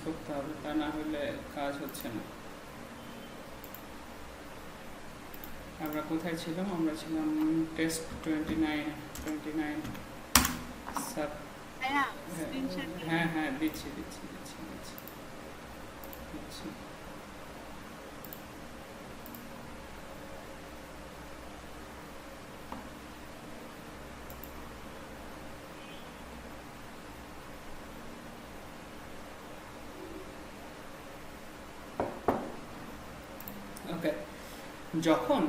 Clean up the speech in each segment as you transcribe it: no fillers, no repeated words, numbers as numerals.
করতে হবে, তা না হলে কাজ হচ্ছে না। আমরা কোথায় ছিলাম? আমরা ছিলাম টেস্ট 29 সাব। হ্যাঁ স্ক্রিনশট হ্যাঁ হ্যাঁ, দিচ্ছি দিচ্ছি দিচ্ছি দিচ্ছি দিচ্ছি। ওকে, যখন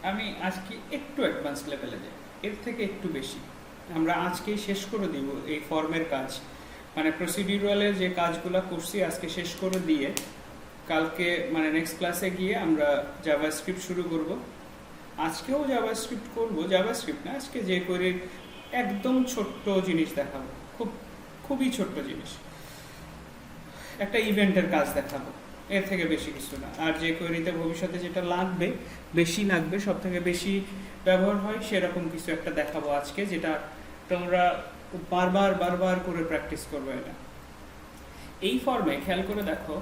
আমি আজকে একটু অ্যাডভান্স লেভেলে যাই, এর থেকে একটু বেশি, আমরা আজকেই শেষ করে দিব এই ফর্মের কাজ, মানে প্রসিডিউরালের যে কাজগুলো করছি আজকে শেষ করে দিয়ে কালকে মানে নেক্সট ক্লাসে গিয়ে আমরা জাভাস্ক্রিপ্ট শুরু করব। আজকেও জাভাস্ক্রিপ্ট করব, জাভাস্ক্রিপ্ট না, আজকে যে করে একদম ছোট্ট জিনিস দেখাবো, খুবই ছোট্ট জিনিস, একটা ইভেন্টের কাজ দেখাবো, এর থেকে বেশি কিছু না। আর যে কোয়েরিতে ভবিষ্যতে যেটা লাগবে, বেশি লাগবে, সব থেকে বেশি ব্যবহার হয়, সেরকম কিছু একটা দেখাবো আজকে, যেটা তোমরা বারবার বারবার করে প্র্যাকটিস করবে। না এই ফর্মে খেয়াল করে দেখো,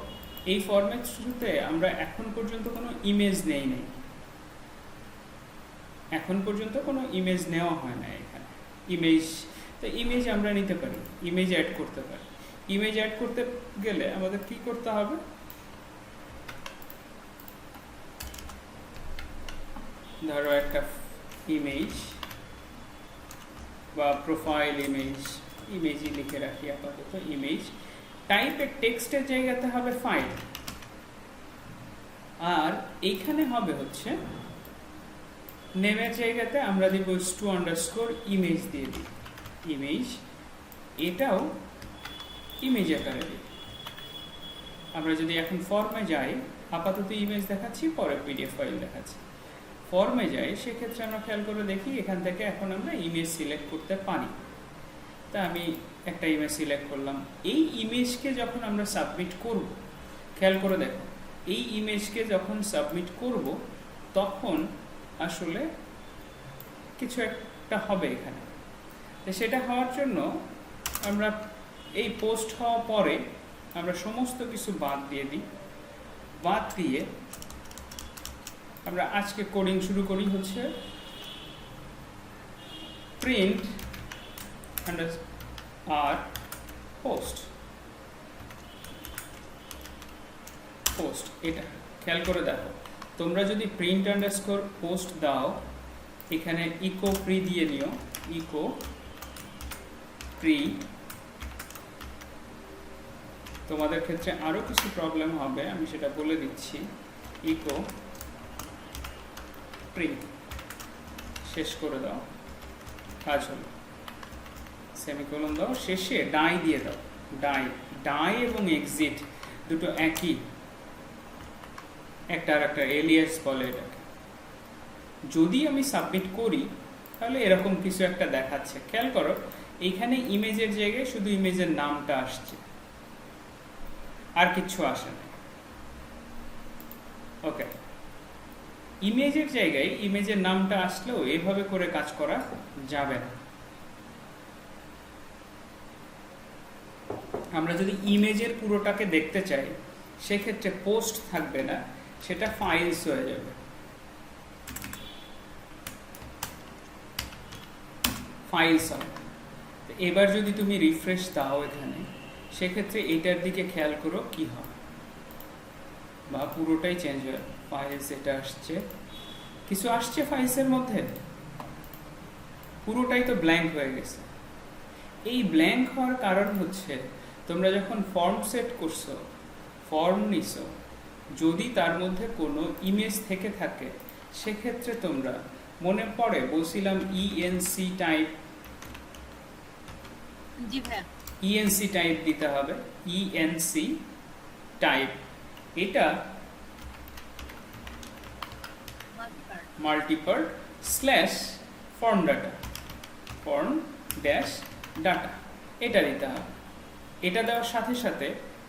এই ফর্মের থ্রুতে আমরা এখন পর্যন্ত কোনো ইমেজ নেই নেই, এখন পর্যন্ত কোনো ইমেজ নেওয়া হয় না এখানে। ইমেজ, তো ইমেজ আমরা নিতে পারি, ইমেজ অ্যাড করতে পারি। ইমেজ অ্যাড করতে গেলে আমাদের কি করতে হবে? ধরো একটা ইমেজ বা প্রোফাইল ইমেজ, ইমেজই লিখে রাখি আপাতত, ইমেজ টাইপের টেক্সটের জায়গাতে হবে ফাইল, আর এইখানে হবে হচ্ছে নেমের জায়গাতে আমরা দিব স্টু আন্ডারস্কোর ইমেজ দিয়ে দিই, ইমেজ, এটাও ইমেজ আকারে দিই। আমরা যদি এখন ফর্মে যাই, আপাতত ইমেজ দেখাচ্ছি, পরে পিডিএফ ফাইল দেখাচ্ছি, ফর্মে যাই, সেক্ষেত্রে আমরা খেয়াল করে দেখি এখান থেকে এখন আমরা ইমেজ সিলেক্ট করতে পারি। তা আমি একটা ইমেজ সিলেক্ট করলাম। এই ইমেজকে যখন আমরা সাবমিট করব, খেয়াল করে দেখো, এই ইমেজকে যখন সাবমিট করব তখন আসলে কিছু একটা হবে এখানে। তো সেটা হওয়ার জন্য আমরা এই পোস্ট হওয়ার পরে আমরা সমস্ত কিছু বাদ দিয়ে দিই, বাদ দিয়ে আমরা আজকে কোডিং শুরু করি হচ্ছে প্রিন্ট আর পোস্ট, পোস্ট এটা খেয়াল করে দেখো, তোমরা যদি প্রিন্ট আন্ডারস্কোর পোস্ট দাও, এখানে ইকো প্রি দিয়ে নিও, ইকো প্রি, তোমাদের ক্ষেত্রে আরও কিছু প্রবলেম হবে, আমি সেটা বলে দিচ্ছি। ইকো প্রি শেষ করে দাও, কাজ হলো, সেমিকোলন দাও, শেষে ডাই দিয়ে দাও, ডাই, ডাই এবং এক্সিট দুটো একই, একটা আর একটা এলিয়াস বলে এটাকে। যদি আমি সাবমিট করি তাহলে এরকম কিছু একটা দেখাচ্ছে, খেয়াল করো এইখানে ইমেজের জায়গায় শুধু ইমেজের নামটা আসছে, আর কিচ্ছু আসে না। ওকে, ইমেজের জায়গায় ইমেজের নামটা আসলেও এভাবে করে কাজ করা যাবে না। আমরা যদি ইমেজের পুরোটাকে দেখতে চাই, সেক্ষেত্রে পোস্ট থাকবে না, সেটা ফাইলস হয়ে যাবে, ফাইলস হবে। এবার যদি তুমি রিফ্রেশ দাও এখানে, সেক্ষেত্রে এটার দিকে খেয়াল করো কি হয়, বা পুরোটাই চেঞ্জ হয়, ফাইলস এটা আসছে, কিছু আসছে ফাইলসের মধ্যে, পুরোটাই তো ব্ল্যাঙ্ক হয়ে গেছে। এই ব্ল্যাঙ্ক হওয়ার কারণ হচ্ছে তোমরা যখন ফর্ম সেট করছো, ফর্ম নিছো, যদি তার মধ্যে কোনো ইমেজ থেকে থাকে, সেক্ষেত্রে তোমরা মনে পড়ে বলছিলাম ইএনসি টাইপ, জি ভাইয়া, ইএনসি টাইপ দিতে হবে, ইএনসি টাইপ, এটা multipart slash form data, form dash data, এটা দিতে হবে। এটা দেওয়ার সাথে সাথে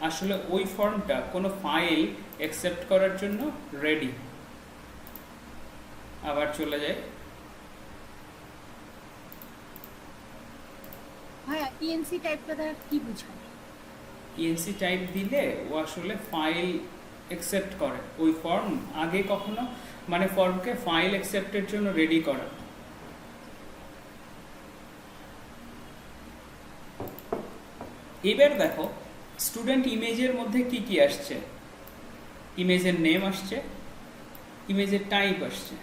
আসলে ওই ফর্মটা কোনো ফাইল অ্যাকসেপ্ট করার জন্য রেডি। আবার চলে যায়, ভাইয়া ইএনসি টাইপটা দ্বারা কি বোঝায়? ইএনসি টাইপ দিলে ও আসলে ফাইল অ্যাকসেপ্ট করে। ওই ফর্ম আগে কখনো মানে ফর্মকে ফাইল অ্যাকসেপ্টের জন্য রেডি করা। এবার দেখো স্টুডেন্ট ইমেজের মধ্যে কি কি আসছে। ইমেজের নেম আসছে, ইমেজের টাইপ আসছে,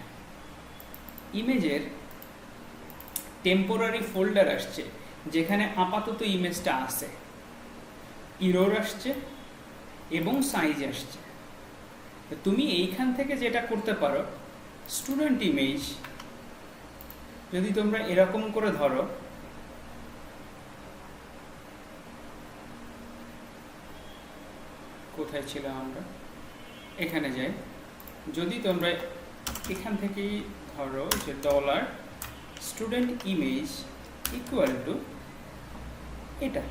ইমেজের টেম্পোরারি ফোল্ডার আসছে যেখানে আপাতত ইমেজটা আছে, ইরর আসছে এবং সাইজ আসছে। তুমি এইখান থেকে যেটা করতে পারো, স্টুডেন্ট ইমেজ যদি তোমরা এরকম করে ধরো, কোথায় ছিলাম আমরা, এখানে যাই। যদি তোমরা এখান থেকেই ধরো যে dollar student image equal to এটা,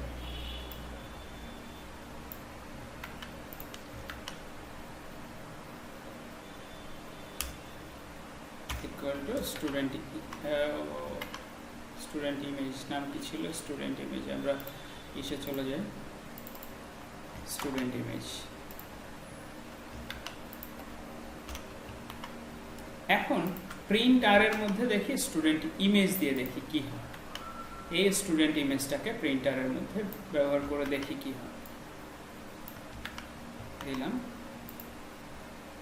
ইকুয়াল টু স্টুডেন্ট ইমেজ, নাম কি ছিল স্টুডেন্ট ইমেজ, আমরা এসে চলে যাই স্টুডেন্ট ইমেজ। এখন প্রিন্ট আর এর মধ্যে দেখি স্টুডেন্ট ইমেজ দিয়ে দেখি কি হয়। এই স্টুডেন্ট ইমেজটাকে প্রিন্টারের মধ্যে ব্যবহার করে দেখি কি হয়। দিলাম,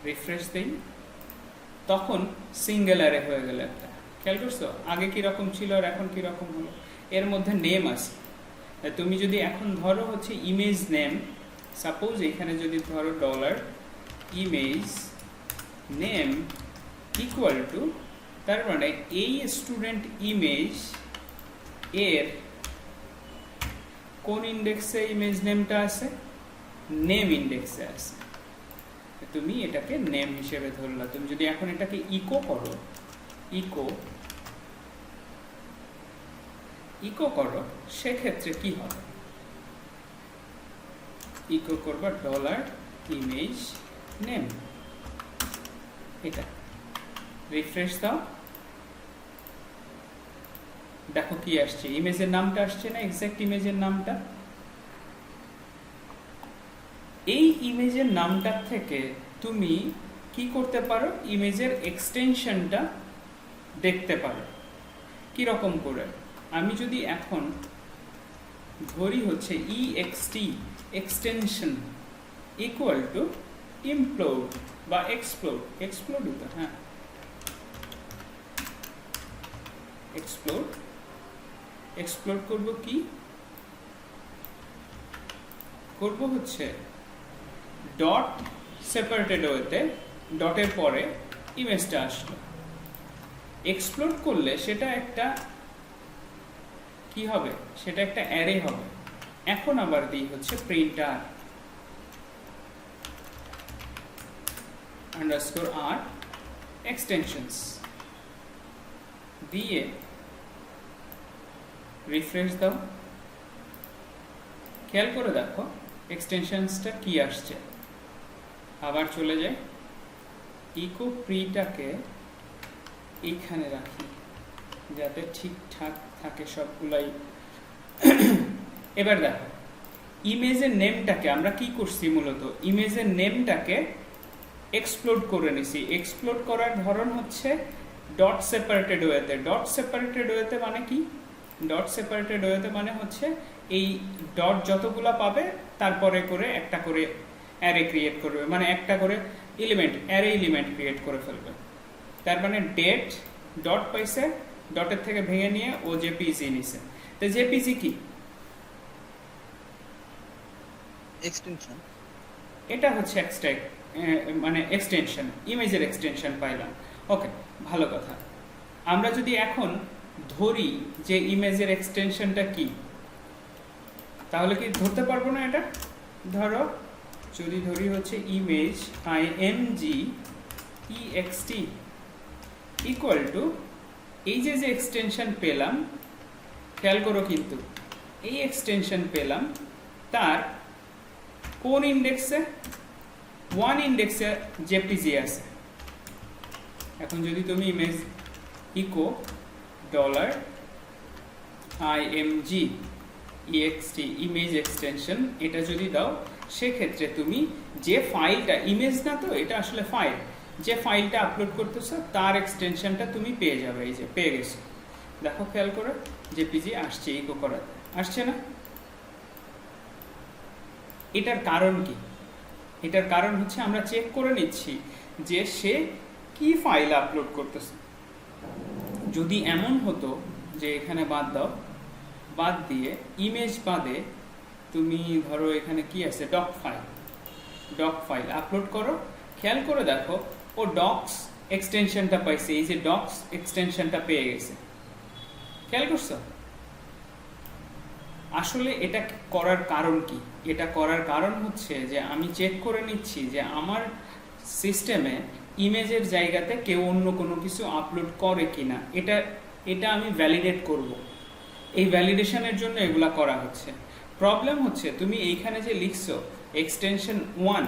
রিফ্রেশ দিই, তখন সিঙ্গেল অ্যারে হয়ে গেল একটা। খেয়াল করছো আগে কিরকম ছিল আর এখন কিরকম হলো। এর মধ্যে নেম আছে। তুমি যদি এখন ধরো হচ্ছে ইমেজ নেম, সাপোজ এখানে যদি ধরো dollar image name equal two, তার মানে এই স্টুডেন্ট ইমেজ এর কোন ইন্ডেক্সে ইমেজ নেমটা আছে, নেম ইন্ডেক্সে আছে। তুমি এটাকে নেম হিসেবে ধরলা। তুমি যদি এখন এটাকে ইকো করো, ইকো করো, সেক্ষেত্রে কি হবে, ইকো করবা ডলার ইমেজ নেম, এটা রিফ্রেশ দাও, দেখো কি আসছে, ইমেজের নামটা আসছে না, এক্সাক্ট ইমেজের নামটা। এই ইমেজের নামটার থেকে তুমি কি করতে পারো, ইমেজের এক্সটেনশনটা দেখতে পারো। কিরকম করে, আমি যদি এখন ধরি হচ্ছে ext extension equal to implode বা এক্সপ্লোড, হ্যাঁ এক্সপ্লোড করব, কি করব হচ্ছে ডট সেপারেটেড ওয়েতে, ডটের পরে ইমেজটা আসলো। এক্সপ্লোড করলে সেটা একটা কি হবে, সেটা একটা অ্যারে হবে। এখন আবার দিই হচ্ছে প্রিন্টার আন্ডারস্কোর আর এক্সটেনশনস দিয়ে রিফ্রেশ দাও। খেয়াল করে দেখো এক্সটেনশনসটা কি আসছে। আবার চলে যায়, ইকো প্রিটাকে এইখানে রাখি যাতে ঠিকঠাক থাকে সবগুলাই। এবার দেখো ইমেজের নেমটাকে আমরা কি করছি, মূলত ইমেজের নেমটাকে এক্সপ্লোড করে নিছি। এক্সপ্লোড করার ধরন হচ্ছে ডট সেপারেটেড ওয়েতে। ডট সেপারেটেড ওয়েতে মানে কি, ডট সেপারেটেড ওয়েতে মানে হচ্ছে এই ডট যতগুলা পাবে তারপরে করে একটা করে অ্যারে ক্রিয়েট করবে, মানে একটা করে এলিমেন্ট, অ্যারে এলিমেন্ট ক্রিয়েট করে ফেলবে। তার মানে ডেট ডট পাইছে, ডটের থেকে ভেঙে নিয়ে ও জেপিজি নিছে। তো জেপিজি কি, এক্সটেনশন, এটা হচ্ছে মানে এক্সটেনশন, ইমেজের এক্সটেনশন পাইলাম। ওকে, ভালো কথা। আমরা যদি এখন ধরি যে ইমেজের এক্সটেনশনটা কি, তাহলে কি ধরতে পারবো না এটা? ধরো যদি ধরি হচ্ছে image img ext equal to এই যে এক্সটেনশন পেলাম, খেয়াল করো কিন্তু এই এক্সটেনশন পেলাম তার কোন ইন্ডেক্সে, 1 ইন্ডেক্সে জেপিজি আছে। এখন যদি তুমি image echo dollar img EXT image extension এটা যদি দাও, সেক্ষেত্রে তুমি যে ফাইলটা, ইমেজ না তো এটা আসলে ফাইল, যে ফাইলটা আপলোড করতেছো তার এক্সটেনশনটা তুমি পেয়ে যাবে। এই যে পেয়ে গেছো, দেখো খেয়াল করে জেপিজি আসছে ইকো করাতে, আসছে না? এটার কারণ কি? এটার কারণ হচ্ছে আমরা চেক করে নিচ্ছি যে সে কি ফাইল আপলোড করতেছে। যদি এমন হতো যে এখানে বাদ দাও, বাদ দিয়ে ইমেজ বাদে তুমি ধরো এখানে কি আছে, ডক ফাইল আপলোড করো, খেয়াল করে দেখো ও ডক্স এক্সটেনশনটা পাইছে, এই যে ডক্স এক্সটেনশনটা পেয়ে গেছে, খেয়াল করছো? আসলে এটা করার কারণ কি? এটা করার কারণ হচ্ছে যে আমি চেক করে নিচ্ছি যে আমার সিস্টেমে ইমেজের জায়গাতে কেউ অন্য কোনো কিছু আপলোড করে কিনা, এটা আমি ভ্যালিডেট করব। এই ভ্যালিডেশনের জন্য এগুলা করা হচ্ছে। প্রবলেম হচ্ছে তুমি এইখানে যে লিখছো এক্সটেনশন 1,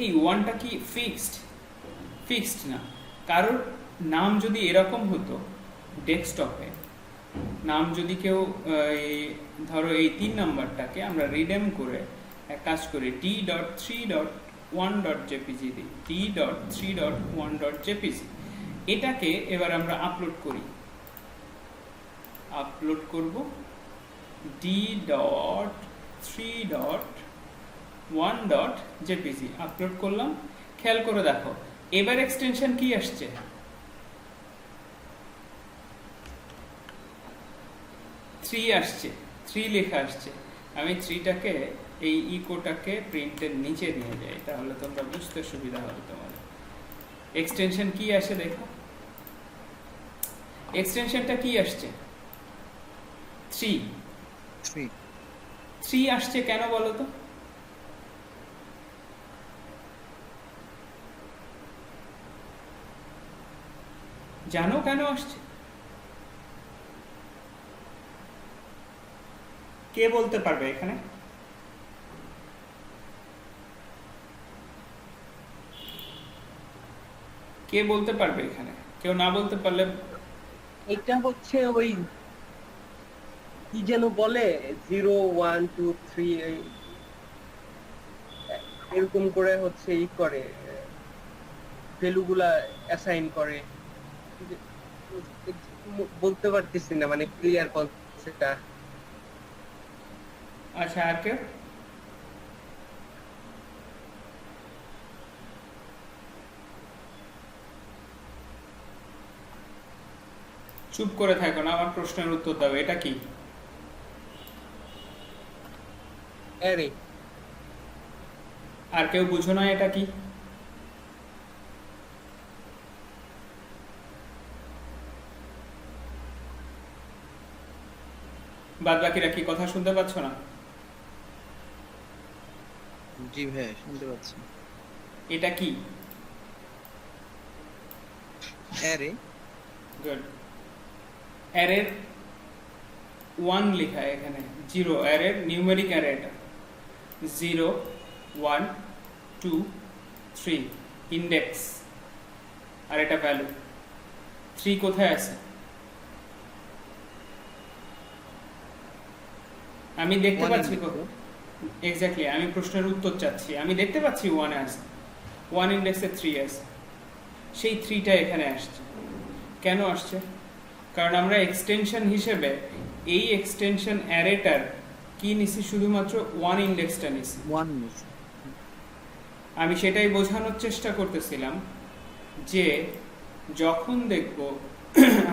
এই 1টা কি ফিক্সড না। কারোর নাম যদি এরকম হতো ডেস্কটপে, নাম যদি কেউ ধরো এই 3 নাম্বারটাকে আমরা রিডেম করে এক কাজ করি t.3.1.jpg দিই, t.3.1.jpg, এটাকে এবার আমরা আপলোড করব d.3.1.jpg আপলোড করলাম। খেয়াল করে দেখো এবার এক্সটেনশন কি আসছে, 3 আসছে, 3 লেখা আসছে। আমি 3টাকে এই ইকোটাকে প্রিন্টের নিচে নিয়ে যাই, তাহলে তোমরা বুঝতে সুবিধা হবে তোমাদের। এক্সটেনশন কি আসে দেখো, এক্সটেনশনটা কি আসছে, 3 আসছে। কেন বলো তো? জানো কেন আসছে? কে বলতে পারবে এখানে? কে বলতে পারবে এখানে? কেউ না বলতে পারলে এটা হচ্ছে ওই কি যেন বলে 0 1 2 3 এরকম করে হচ্ছে ই করে, ভ্যালুগুলা অ্যাসাইন করে, বলতে পারতেছি না, মানে ক্লিয়ার কনসেপ্টটা। আচ্ছা, আর কেউ? চুপ করে থাকো না, আমার প্রশ্নের উত্তর দাও। এটা কি? অ্যারে। আর কেউ বুঝো না এটা কি? বাদ বাকিরা কি কথা শুনতে পাচ্ছ না? জি ভাই শুনতে পাচ্ছি। এটা কি? অ্যারে। গুড। অ্যারের 1 লেখা এখানে, 0 অ্যারের নিউমেরিক অ্যারে, এটা 0 1 2 3 ইন্ডেক্স, আর এটা ভ্যালু। 3 কোথায় আছে? আমি দেখতে পাচ্ছি। এক্স্যাক্টলি, আমি প্রশ্নের উত্তর চাচ্ছি। আমি দেখতে পাচ্ছি 1 আছে, 1 ইন্ডেক্সে 3 আছে। সেই 3টা এখানে আসছে। কেন আসছে? কারণ আমরা এক্সটেনশন হিসেবে এই এক্সটেনশন অ্যারেটার কি নিছি, শুধুমাত্র 1 ইন্ডেক্সটা নিছি। আমি সেটাই বোঝানোর চেষ্টা করতেছিলাম যে যখন দেখব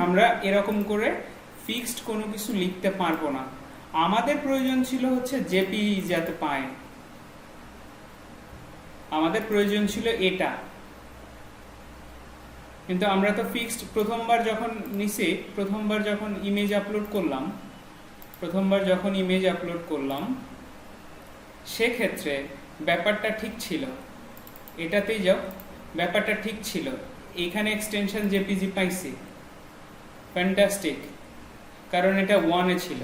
আমরা এরকম করে ফিক্সড কোনো কিছু লিখতে পারবো না, আমাদের প্রয়োজন ছিল হচ্ছে জেপিজি যাতে পায়, আমাদের প্রয়োজন ছিল এটা। কিন্তু আমরা তো ফিক্সড প্রথমবার যখন ইমেজ আপলোড করলাম সেক্ষেত্রে ব্যাপারটা ঠিক ছিল। এটাতেই যাও, ব্যাপারটা ঠিক ছিল। এখানে এক্সটেনশন জেপিজি পাইছি, ফ্যান্টাস্টিক, কারণ এটা 1-এ ছিল।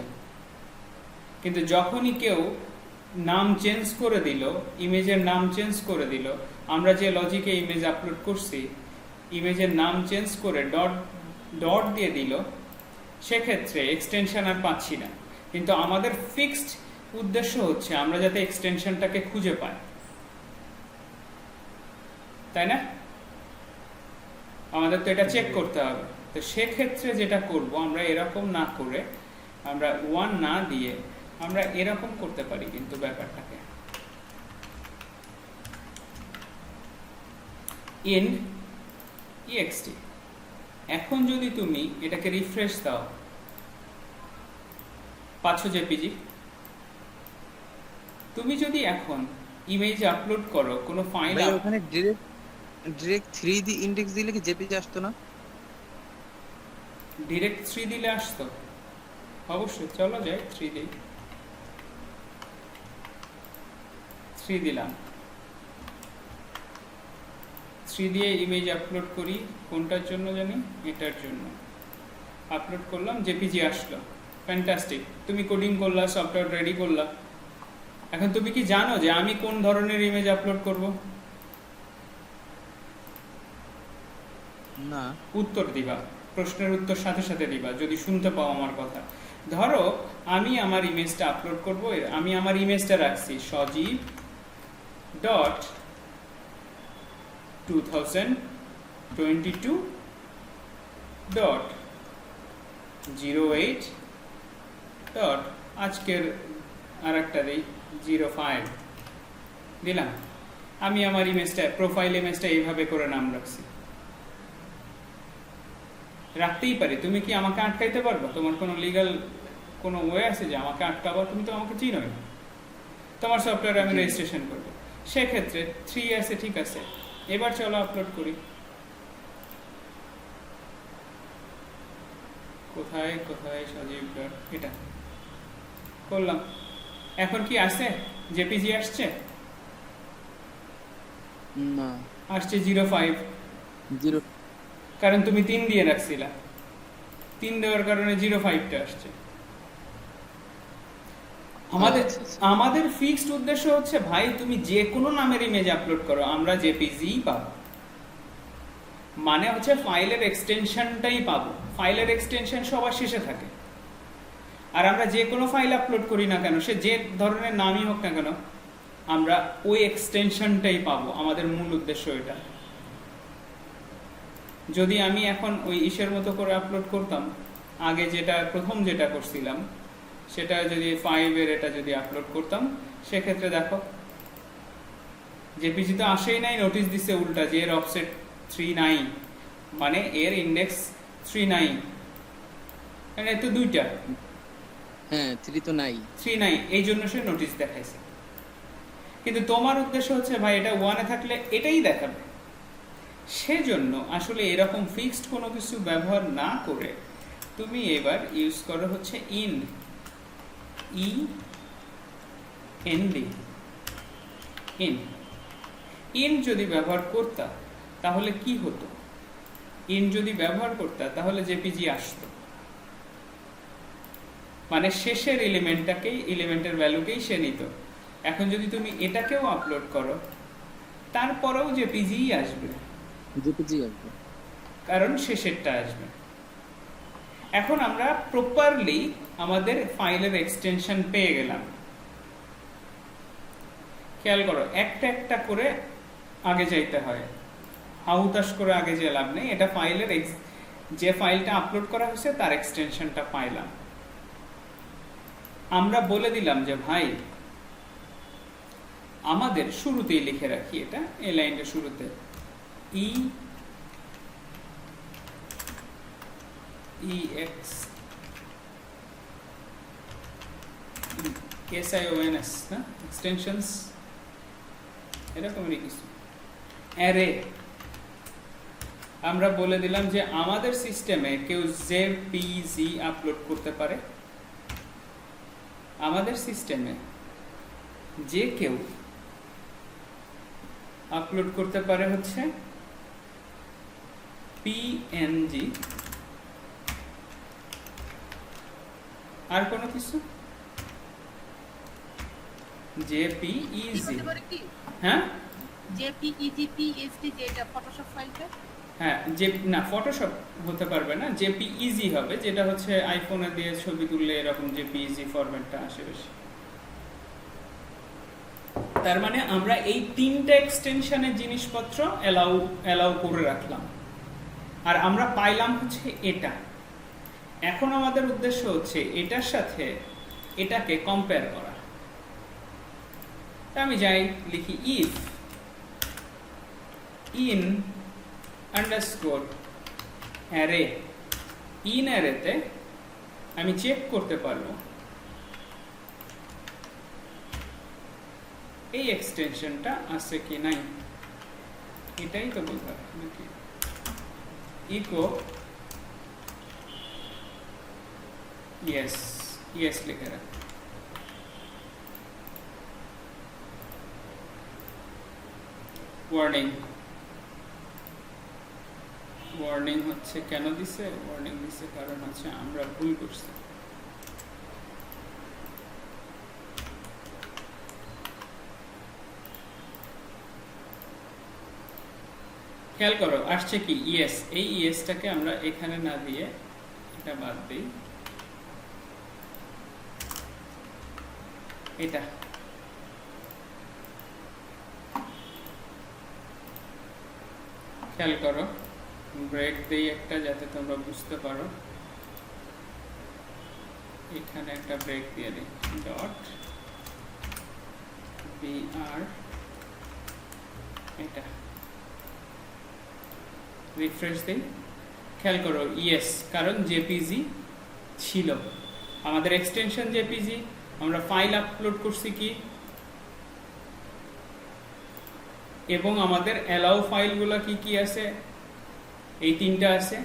কিন্তু যখনই কেউ নাম চেঞ্জ করে দিল, ইমেজের নাম চেঞ্জ করে দিল, আমরা যে লজিকে ইমেজ আপলোড করছি ইমেজের নাম চেঞ্জ করে ডট দিয়ে দিল, সেক্ষেত্রে এক্সটেনশন আর পাচ্ছি না। কিন্তু আমাদের ফিক্সড উদ্দেশ্য হচ্ছে আমরা যাতে এক্সটেনশনটাকে খুঁজে পাই, তাই না? আমাদের তো এটা চেক করতে হবে। তো সেক্ষেত্রে যেটা করব, আমরা এরকম না করে, আমরা 1 না দিয়ে আমরা এরকম করতে পারি কিন্তু ব্যাপারটাকে, ইন ext। এখন যদি তুমি এটাকে রিফ্রেশ দাও, পাচ্ছ জেপিজি। তুমি যদি এখন ইমেজ আপলোড করো কোনো ফাইল, ভাই ওখানে ডিরেক্ট 3D ইনডেক্স দিলে কি জেপিজি আসতো না? ডিরেক্ট 3 দিলে আসতো অবশ্যই। চলো যাই 3 দিই, 3 দিলাম, 3 দিয়ে ইমেজ আপলোড করি। কোনটার জন্য জানি, এটার জন্য আপলোড করলাম, জেপিজি আসলো। ফ্যান্টাস্টিক, তুমি কোডিং করলা, সফটওয়্যার রেডি করলা। এখন তুমি কি জানো যে আমি কোন ধরনের ইমেজ আপলোড করব? না। উত্তর দিবা, প্রশ্নের উত্তর সাথে সাথে দিবা যদি শুনতে পাও আমার কথা। ধরো আমি আমার ইমেজটা আপলোড করব, আমি আমার ইমেজটা রাখছি সজীব ডট 2022 ডট 08 ডট আজকের আর একটা দিই 05 দিলাম। আমি আমার ইমেজটা, প্রোফাইল ইমেজটা এইভাবে করে নাম রাখছি। রাখতেই পারি, তুমি কি আমাকে আটকাইতে পারবে? তোমার কোনো লিগ্যাল কোনো ওয়ে আছে যে আমাকে আটকাবো? তুমি তো আমাকে চিনোই, তোমার সফটওয়্যার আমি রেজিস্ট্রেশন করবো। সেক্ষেত্রে 3 আছে, ঠিক আছে। এবার চলো আপলোড করি। কোথায় কোথায় সজীব, এটা করলাম। এখন কি আসছে? জেপিজি আসছে? না, আসছে 05, 0। কারণ তুমি 3 দিয়ে রাখছিলা, 3 দেওয়ার কারণে 05টা আসছে। আমাদের ফিক্সড উদ্দেশ্য হচ্ছে ভাই তুমি যে কোনো নামের ইমেজ আপলোড করো, আমরা জেপিজি পাবো। মানে হচ্ছে ফাইলের এক্সটেনশনটাই পাবো। ফাইলের এক্সটেনশন সবার শেষে থাকে। আর আমরা যে কোনো ফাইল আপলোড করি না কেন, সে যে ধরনের নামই হোক না কেন, আমরা ওই এক্সটেনশনটাই পাবো। আমাদের মূল উদ্দেশ্য এটা। যদি আমি এখন ওই ইসের মতো করে আপলোড করতাম, আগে যেটা প্রথম যেটা করছিলাম, সেটা যদি 5 এর এটা যদি আপলোড করতাম, সেক্ষেত্রে দেখো জেপিজি তো আসেই নাই, নোটিশ দিচ্ছে উল্টা যে এর অফসেট 39, মানে এর ইন্ডেক্স 39, মানে তো দুইটা, হ্যাঁ 3 তো নাই, 39, এই জন্য সে নোটিশ দেখাইছে। কিন্তু তোমার উদ্দেশ্য হচ্ছে ভাই এটা 1 এ থাকলে এটাই দেখাবে। সেজন্য আসলে এরকম ফিক্সড কোনো কিছু ব্যবহার না করে তুমি এবার ইউজ করো হচ্ছে ইন, END, ইন যদি ব্যবহার করতা তাহলে কি হতো? ইন যদি ব্যবহার করতা তাহলে জেপিজি আসতো, মানে শেষের এলিমেন্টটাকেই, এলিমেন্টের ভ্যালুকেই সে নিত। এখন যদি তুমি এটাকেও আপলোড করো, তারপরেও জেপিজি আসবে, জেপিজি আসবে, কারণ শেষেরটা আসবে। এখন আমরা প্রপারলি আমাদের ফাইলের এক্সটেনশন পেয়ে গেলাম। খেয়াল করো, একটা একটা করে আগে যাইতে হয়, হাউতাস করে আগে যে লাভ নেই। এটা ফাইলের যে ফাইলটা আপলোড করা হয়েছে তার এক্সটেনশনটা পাইলাম। আমরা বলে দিলাম যে ভাই আমাদের শুরুতেই লিখে রাখি, এটা এই লাইনটা শুরুতে SIONS না, এক্সটেনশনস এরকমই কিছু, অ্যারে। আমরা বলে দিলাম যে আমাদের সিস্টেমে কেউ জেপিজি আপলোড করতে পারে, আমাদের সিস্টেমে যে কেউ আপলোড করতে পারে হচ্ছে PNG, আর কোনো কিছু JPEG, বলতে পারি কি হ্যাঁ JPEG PSD যেটা ফটোশপ ফাইলটা, হ্যাঁ যে না ফটোশপ হতে পারবে না, জেপিইজি হবে, যেটা হচ্ছে আইফোনে দিয়ে ছবি তুললে এরকম জেপিইজি ফরম্যাটটা আসে বেশি। তার মানে আমরা এই তিনটা এক্সটেনশনের জিনিসপত্র অ্যালাউ করে রাখলাম, আর আমরা পাইলাম হচ্ছে এটা। এখন আমাদের উদ্দেশ্য হচ্ছে এটার সাথে এটাকে কম্পেয়ার করা। তা আমি যাই লিখি if in underscore array, in অ্যারেতে আমি চেক করতে পারবো এই এক্সটেনশনটা আছে কি নাই, এটাই তো বোঝায় নাকি। ইকো ইয়েস, ইয়েস লিখে রাখ। ওয়ার্নিং, ওয়ার্নিং হচ্ছে কেন দিছে, ওয়ার্নিং দিছে কারণ হচ্ছে আমরা ভুল করছি। খেয়াল করো আসছে কি ইয়েস, এই ইয়েসটাকে আমরা এখানে না দিয়ে এটা বাদ দিই, এটা খেয়াল করো, ব্রেক দিই একটা যাতে তোমরা বুঝতে পারো। এখানে একটা ব্রেক দিয়ে দিই, ডট বিআর, এটা রিফ্রেশ দিই। খেয়াল করো ইয়েস, কারণ জেপিজি ছিল আমাদের এক্সটেনশন জেপিজি, আমরা ফাইল আপলোড করছি কি, এবং আমাদের অ্যালাউ ফাইলগুলো কি কি আছে, এই তিনটা আছে,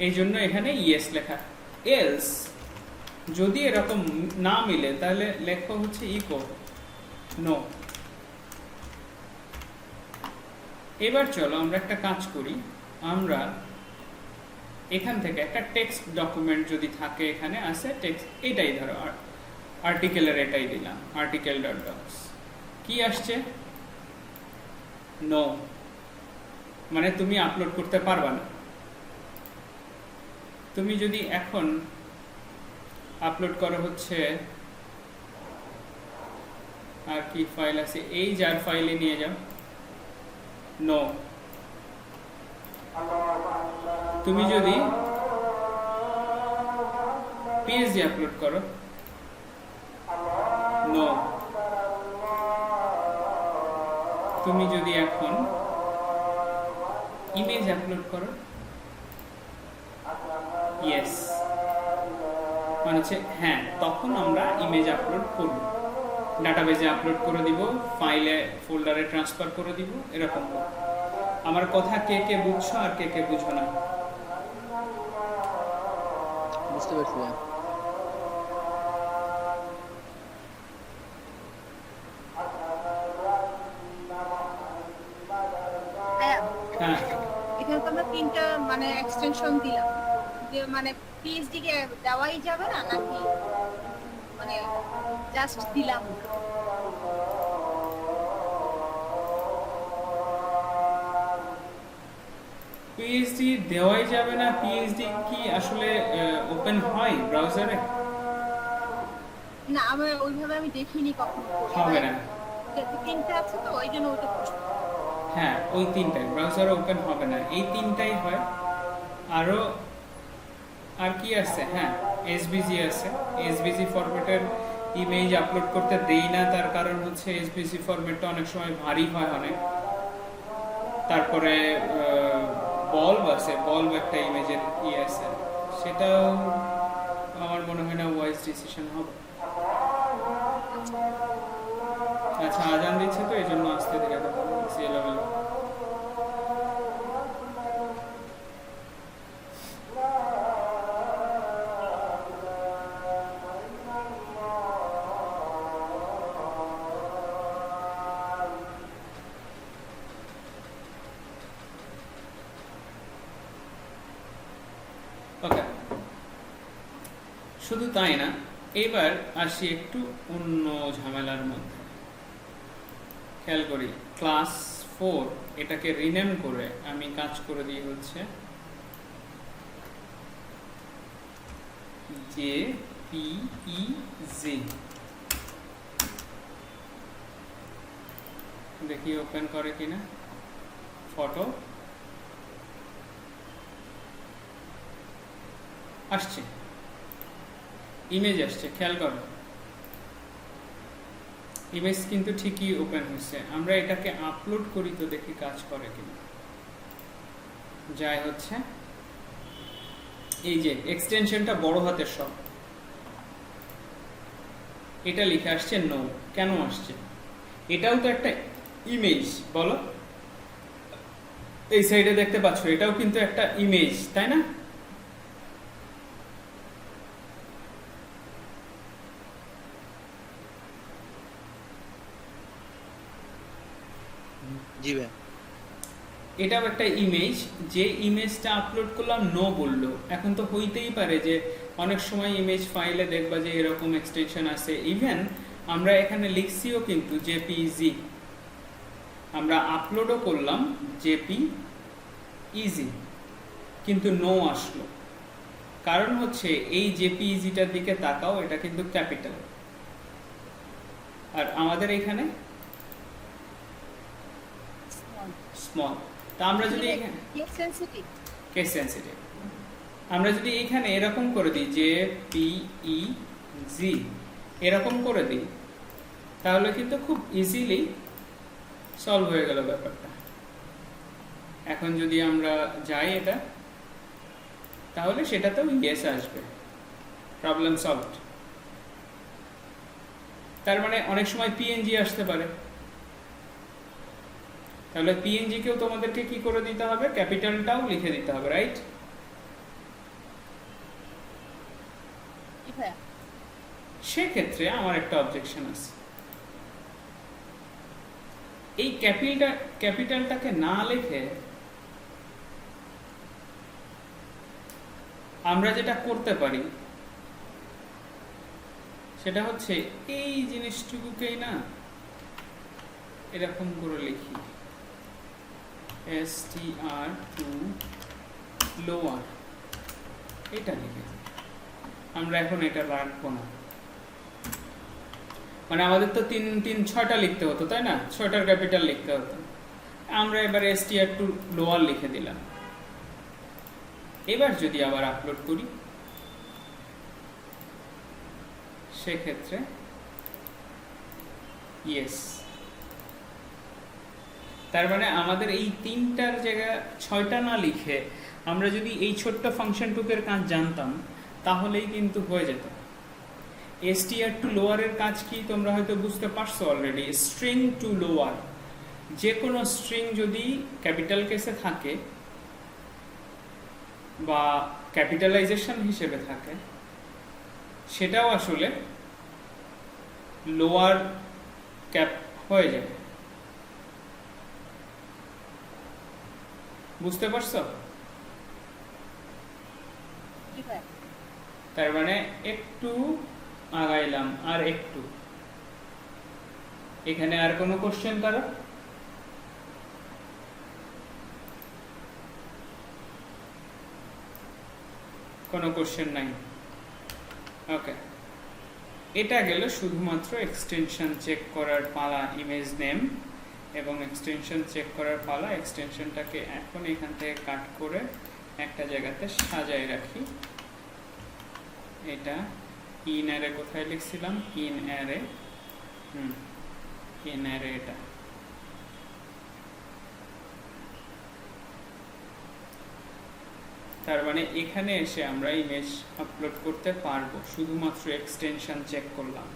এই জন্য এখানে ইয়েস লেখা। এলস যদি এরকম না মিলে তাহলে লেখা হচ্ছে ইকো নো। এবার চলো আমরা একটা কাজ করি, আমরা এখান থেকে একটা টেক্সট ডকুমেন্ট যদি থাকে, এখানে আছে টেক্সট, এটাই ধরো আর্টিকেলের এটাই দিলাম, আর্টিকেল ডট ডক্স, কি আসছে নো, মানে তুমি আপলোড করতে পারবা না। তুমি যদি এখন আপলোড করো হচ্ছে আর কি ফাইল আছে, এই যার ফাইলে নিয়ে যাও, নো। তুমি যদি পিএসডি আপলোড করো, নো। তুমি যদি এখন ইমেজ আপলোড করো, ইয়েস, মানে হচ্ছে হ্যাঁ, তখন আমরা ইমেজ আপলোড করব, ডাটাবেজে আপলোড করে দিব, ফাইলে ফোল্ডারে ট্রান্সফার করে দিব, এরকম। আমার কথা কে কে বুঝছো আর কে কে বুঝো না? বুঝতে পারছি। হ্যাঁ, হ্যাঁ, এখানে তো আমরা তিনটা মানে এক্সটেনশন দিলাম, যে মানে পিএইচডি কে দেওয়াই যাবে না নাকি মানে জাস্ট দিলাম? পিএইচডি দেওয়াই যাবে না। পিএইচডি কি আসলে ওপেন হয় ব্রাউজারে? না, আমি ওইভাবে আমি দেখিনি কখনো। হবে না। তিনটা আছে তো ওই জন্য ওইটা প্রশ্ন। হ্যাঁ, ওই তিনটাই ব্রাউজারে ওপেন হবে না, এই তিনটাই হয়। আরো আর কি আছে, হ্যাঁ এসবিজি আছে। এসবিজি ফরম্যাটের ইমেজ আপলোড করতে দেই না, তার কারণ হচ্ছে এসবিজি ফরম্যাটটা অনেক সময় ভারী হয় অনেক। তারপরে বল্ব আছে, বল্ব একটা ইমেজের আছে, সেটাও আমার মনে হয় না ওয়াইজ ডিসিশন হবে। আচ্ছা, আজান দিচ্ছে তো এই জন্য আসতে ধীরে লেভেল। ওকে, শুধু তাই না, এবার আসি একটু অন্য ঝামেলার মধ্যে। খেয়াল করি ক্লাস 4 এটাকে রিনেম করে আমি কাজ করে দিই হচ্ছে JPEG। দেখি ওপেন করে কিনা ফটো আসছে, ইমেজ আসছে, খেয়াল করো ইমেজ কিন্তু ঠিকই ওপেন হচ্ছে। আমরা এটাকে আপলোড করি তো দেখি কাজ করে কিনা। যাই হচ্ছে এই যে এক্সটেনশনটা বড় হাতের সব, এটা লিখে আসছে নো। কেন আসছে? এটাও তো একটা ইমেজ, বলো। এই সাইডে দেখতে পাচ্ছ এটাও কিন্তু একটা ইমেজ, তাই না? জি ভাই। এটাও একটা ইমেজ, যে ইমেজটা আপলোড করলাম নো বললো। এখন তো হইতেই পারে যে অনেক সময় ইমেজ ফাইলে দেখবা যে এরকম এক্সটেনশন আছে। ইভেন আমরা এখানে লিখছিও কিন্তু JPEG, আমরা আপলোডও করলাম JPEG, কিন্তু নো আসলো। কারণ হচ্ছে এই JPEG-টার দিকে তাকাও, এটা কিন্তু ক্যাপিটাল, আর আমাদের এখানে স্মল। তা আমরা যদি এখানে কেস সেনসিটিভ, কেস সেন্সিটিভ, আমরা যদি এখানে এরকম করে দিই JPEG এরকম করে দিই, তাহলে কিন্তু খুব ইজিলি সলভ হয়ে গেল ব্যাপারটা। এখন যদি আমরা যাই এটা, তাহলে সেটাতেও ইয়েস আসবে, প্রবলেম সলভড। তার মানে অনেক সময় PNG আসতে পারে, তাহলে PNG কেও তোমাদেরকে কি করে দিতে হবে? ক্যাপিটালটাও লিখে দিতে হবে, রাইট? সেক্ষেত্রে আমার একটা অবজেকশন আছে। এই ক্যাপিটালটাকে না লিখে আমরা যেটা করতে পারি সেটা হচ্ছে এই জিনিসটুকুকেই না এরকম করে লিখি, STR to lower, এটা লিখে দিই। আমরা এখন এটা রাখবো না, মানে আমাদের তো 6টা লিখতে হতো, তাই না? 6টার ক্যাপিটাল লিখতে হতো। আমরা এবার STR to lower লিখে দিলাম। এবার যদি আবার আপলোড করি, সেক্ষেত্রে ইয়েস। তার মানে আমাদের এই 3টার জায়গায় 6টা না লিখে আমরা যদি এই ছোট্ট ফাংশনটুকের কাজ জানতাম, তাহলেই কিন্তু হয়ে যেত। STR to lower এর কাজ কি তোমরা হয়তো বুঝতে পারছো অলরেডি। স্ট্রিং টু লোয়ার, যে কোনো স্ট্রিং যদি ক্যাপিটাল কেসে থাকে বা ক্যাপিটালাইজেশন হিসেবে থাকে, সেটাও আসলে লোয়ার ক্যাপ হয়ে যায়। বুঝতে পারছো? তার মানে একটু আগাইলাম, আর একটু। এখানে আর কোনো কোশ্চেন কারো? কোনো কোশ্চেন নাই? ওকে, এটা গেল শুধুমাত্র এক্সটেনশন চেক করার পালা, ইমেজ নেম এবং এক্সটেনশন চেক করার পালা। এক্সটেনশনটাকে এখন এখান থেকে কাট করে একটা জায়গাতে সাজায় রাখি। এটা ইন অ্যারে কোথায় লিখছিলাম? ইন অ্যারে, ইন অ্যারে এটা। তার মানে এখানে এসে আমরা ইমেজ আপলোড করতে পারবো, শুধুমাত্র এক্সটেনশন চেক করলাম।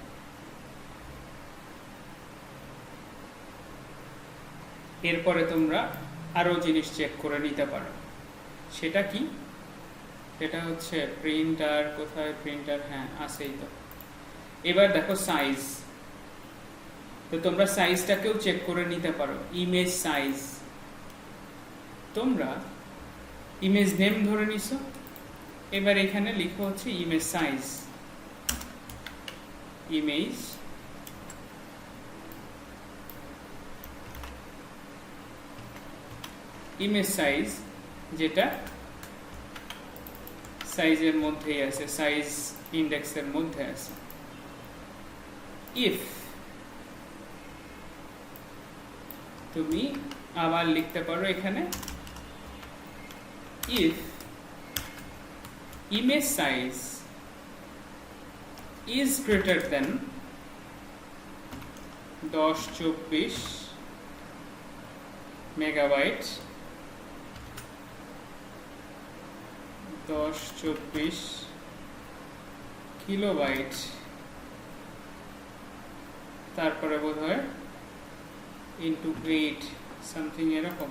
এরপরে তোমরা আরো জিনিস চেক করে নিতে পারো। সেটা কি? এটা হচ্ছে প্রিন্টার। কোথায় প্রিন্টার? হ্যাঁ, আছেই তো। এবার দেখো সাইজ, তো তোমরা সাইজটাকেও চেক করে নিতে পারো। ইমেজ সাইজ, তোমরা ইমেজ নেম ধরে নিছো, এবার এখানে লিখো হচ্ছে image size, image image size, যেটা সাইজের মধ্যেই আছে, সাইজ ইন্ডেক্সের মধ্যে আছে। ইফ তুমি আবার লিখতে পারো এখানে, if image size is greater than 1024 megabyte, 1024 kilobyte, তারপরে বোধ হয় ইন্টু 8 সামথিং এরকম,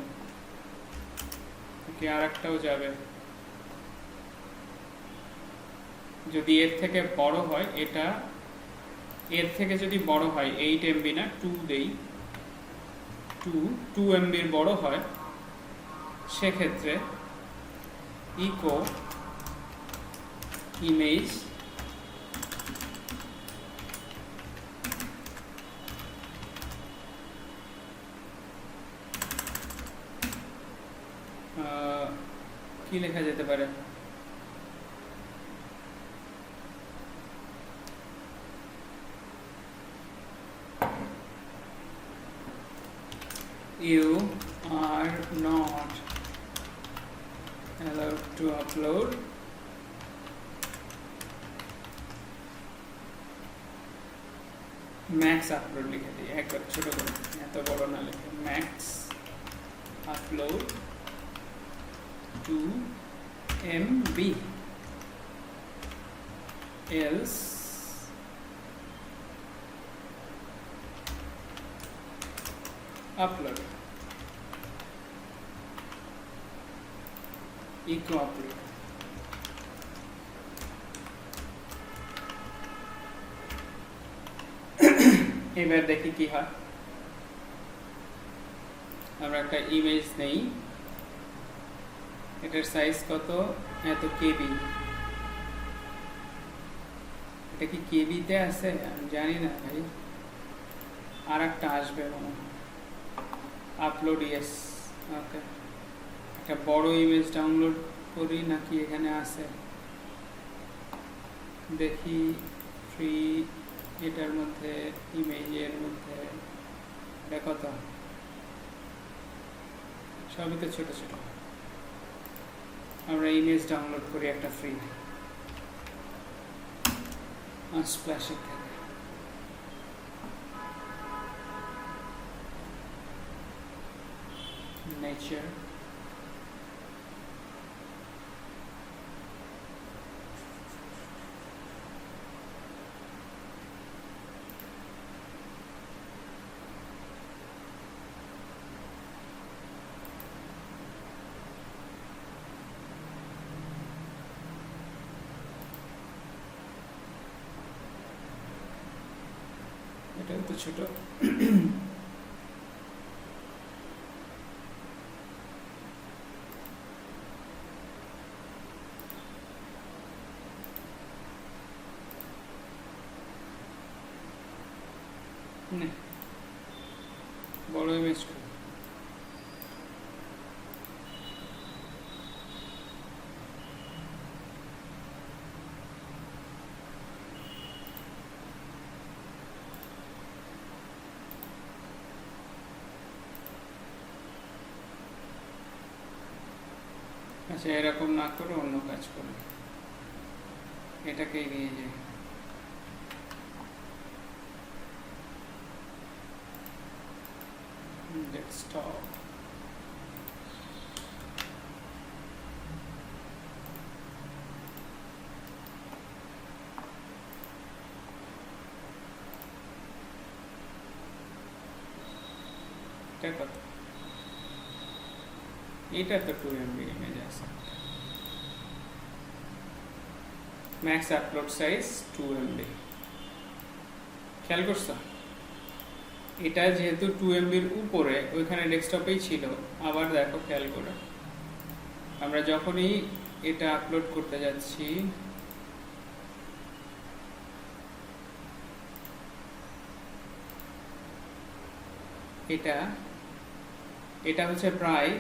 আর একটাও যাবে। যদি এর থেকে বড় হয়, এটা এর থেকে যদি বড় হয় 8 MB না 2 দেই, 2 MB বড় হয়, সেক্ষেত্রে ইকো ইমেজ কি লেখা যেতে পারে, you are not allowed to upload max upload লিখে দিই একবার ছোট করে, এত বড় না লিখে, max upload 2 MB else upload echo upload। এবার দেখি কি হয়। আমরা একটা ইমেজ নেই, এটার সাইজ কত, এত কেবি। এটা কি কেবিতে আছে আমি জানি না ভাই, আর একটা আসবে মনে হয়, আপলোড ইয়েস। ওকে, একটা বড় ইমেজ ডাউনলোড করি নাকি এখানে আছে দেখি। ফ্রি এটার মধ্যে, ইমেজের মধ্যে দেখো তো, সবই তো ছোট ছোট। আমরা ইমেজ ডাউনলোড করি একটা ফ্রি স্প্ল্যাশের থেকে। নেচার এটাও তো ছোট। নে, বড় ইমেজ করি। আচ্ছা, এরকম না করে অন্য কাজ করো, এটাকেই নিয়ে যাই। ডেস্কটপ কত, এটা তো 2 MB ইমেজ আছে। Max upload size 2 MB। খেয়াল করছো, এটা যেহেতু 2 MBর উপরে, ওইখানে ডেস্কটপেই ছিল। আবার দেখো খেয়াল করে, আমরা যখনই এটা আপলোড করতে যাচ্ছি, এটা হচ্ছে প্রায়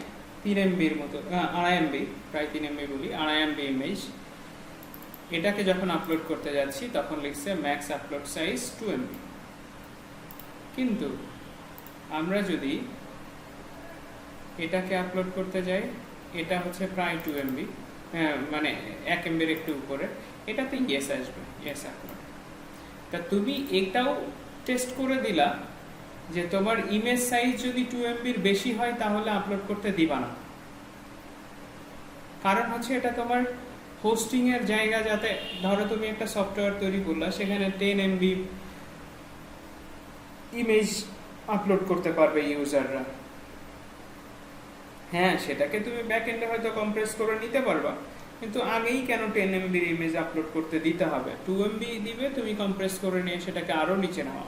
3 MB মতো, 2.5 MB, প্রায় 3 MB বলি, 2.5 MB ইমেজ, এটাকে যখন আপলোড করতে যাচ্ছি তখন লিখছে ম্যাক্স আপলোড সাইজ 2 MB। কিন্তু আমরা যদি এটাকে আপলোড করতে যাই, এটা হচ্ছে প্রায় 2 MB, মানে 1 MB এর একটু উপরে, এটাতে ইয়েস আসবে, ইয়েস আপলোড। তা তুমি এটাও টেস্ট করে দিলা যে তোমার ইমেজ সাইজ যদি 2 MB এর বেশি হয় তাহলে আপলোড করতে দিবা না, কারণ হচ্ছে এটা তোমার হোস্টিং এর জায়গা। যাতে ধরো তুমি একটা সফটওয়্যার তৈরি করলা, সেখানে 10 MB ইমেজ আপলোড করতে পারবে ইউজাররা। হ্যাঁ, সেটাকে তুমি ব্যাক এন্ডে হয়তো কম্প্রেস করে নিতে পারবা, কিন্তু আগেই কেন 10 MB ইমেজ আপলোড করতে দিতে হবে? 2 MB দিবে, তুমি কম্প্রেস করে নিয়ে সেটাকে আরো নিচে নাও।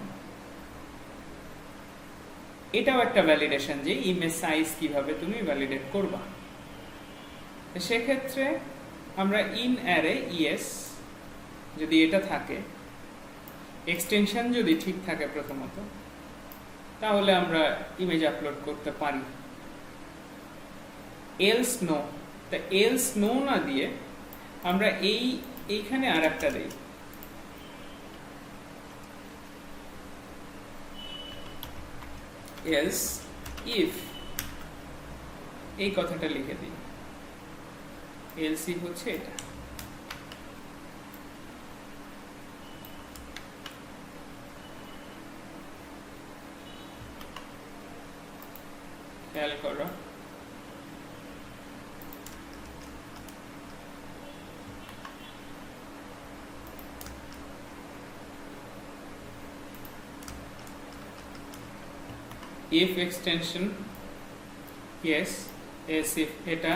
এটাও একটা ভ্যালিডেশন যে ইমেজ সাইজ কিভাবে তুমি ভ্যালিডেট করবা। সেক্ষেত্রে আমরা ইন অ্যারে ইএস যদি এটা থাকে, এক্সটেনশন যদি ঠিক থাকে প্রথমত, তাহলে আমরা ইমেজ আপলোড করতে পারি। এলস নো, তা এলস নো না দিয়ে আমরা এইখানে আর একটা দিই, এলস ইফ, এই কথাটা লিখে দিই। এলস ইফ হচ্ছে এটা। খেয়াল করো, if extension yes, as if এটা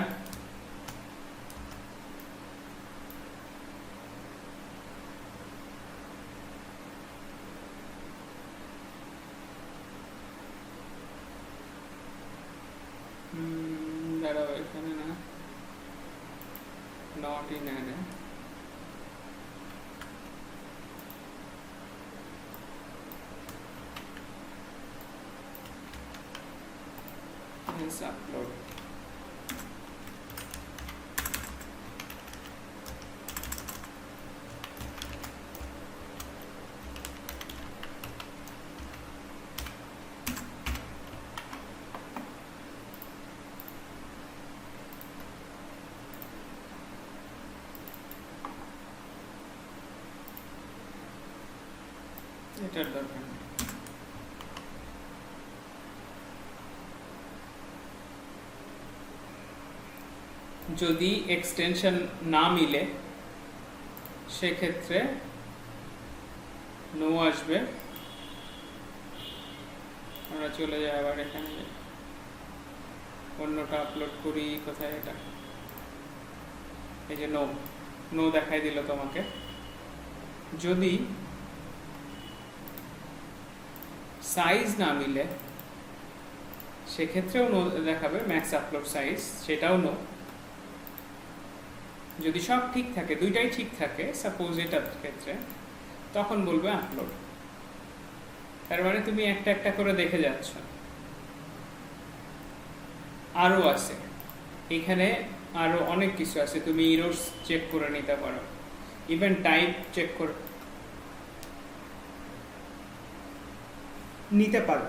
দাঁড়াও, এখানে না, নট ইন অ্যারে, upload এটার দরকার নেই। যদি এক্সটেনশন না মিলে সেক্ষেত্রে নো আসবে। আমরা চলে যাই আবার এখানে, অন্যটা আপলোড করি। কোথায় এটা? এই যে নো, নো দেখাই দিল তোমাকে। যদি সাইজ না মিলে সেক্ষেত্রেও নো দেখাবে, ম্যাক্স আপলোড সাইজ, সেটাও নো। যদি সব ঠিক থাকে, দুইটাই ঠিক থাকে সাপোজ এটার ক্ষেত্রে, তখন বলবে আপলোড। তার মানে তুমি একটা একটা করে দেখে যাচ্ছ। আরো আছে এখানে, আরো অনেক কিছু আছে, তুমি ইরোর্স চেক করে নিতে পারো, ইভেন টাইপ চেক করে নিতে পারো।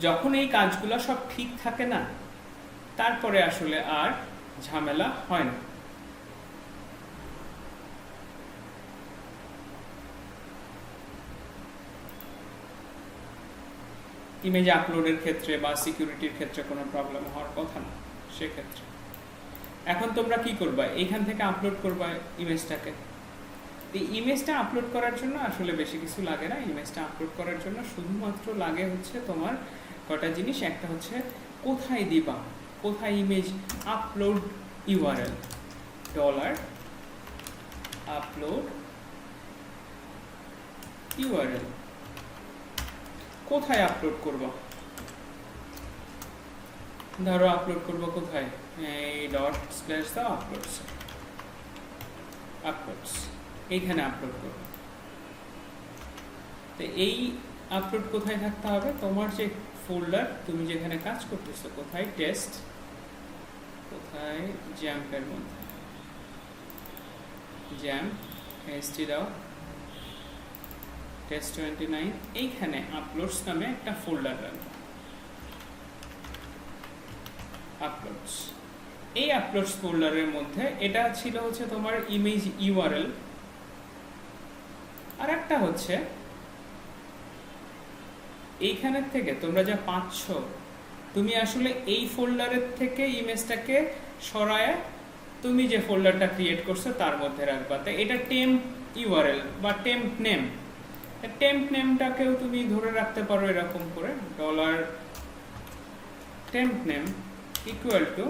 যখন এই কাজগুলো সব ঠিক থাকে না, তারপরে আসলে আর ঝামেলা হয় না। ইমেজ আপলোডের ক্ষেত্রে বা সিকিউরিটির ক্ষেত্রে কোনো প্রবলেম হওয়ার কথা না সেক্ষেত্রে। এখন তোমরা কি করবা? এইখান থেকে আপলোড করবা ইমেজটাকে। এই ইমেজটা আপলোড করার জন্য আসলে বেশি কিছু লাগে না। ইমেজটা আপলোড করার জন্য শুধুমাত্র লাগে হচ্ছে তোমার কটা জিনিস। একটা হচ্ছে কোথায় দিবা, কোথায় image upload URL, $upload URL কোথায় আপলোড করবা? ধরো আপলোড করবো কোথায়, এই আপলোডস এইখানে আপলোড করবো। তো এই আপলোড কোথায় থাকতে হবে? তোমার যে ফোল্ডার তুমি যেখানে কাজ করতেছো, কোথায় টেস্ট, কোথায় জ্যাম্পের মধ্যে, জ্যাম্প এসটি দাও, টেস্ট 29, এইখানে আপলোডস নামে একটা ফোল্ডার রাখবে, আপলোডস। এই আপলোডস ফোল্ডারের মধ্যে এটা ছিল হচ্ছে তোমার ইমেজ ইউআরএল, আর একটা হচ্ছে এইখানের থেকে তোমরা যা পাচ্ছ, তুমি আসলে এই ফোল্ডারের থেকে ইমেজটাকে সরায় তুমি যে ফোল্ডারটা ক্রিয়েট করছো তার মধ্যে রাখবা। তাই এটা টেম্প ইউআরএল বা টেম্প নেম। টেম্প নেমটাকেও তুমি ধরে রাখতে পারো এরকম করে, dollar temp name equal to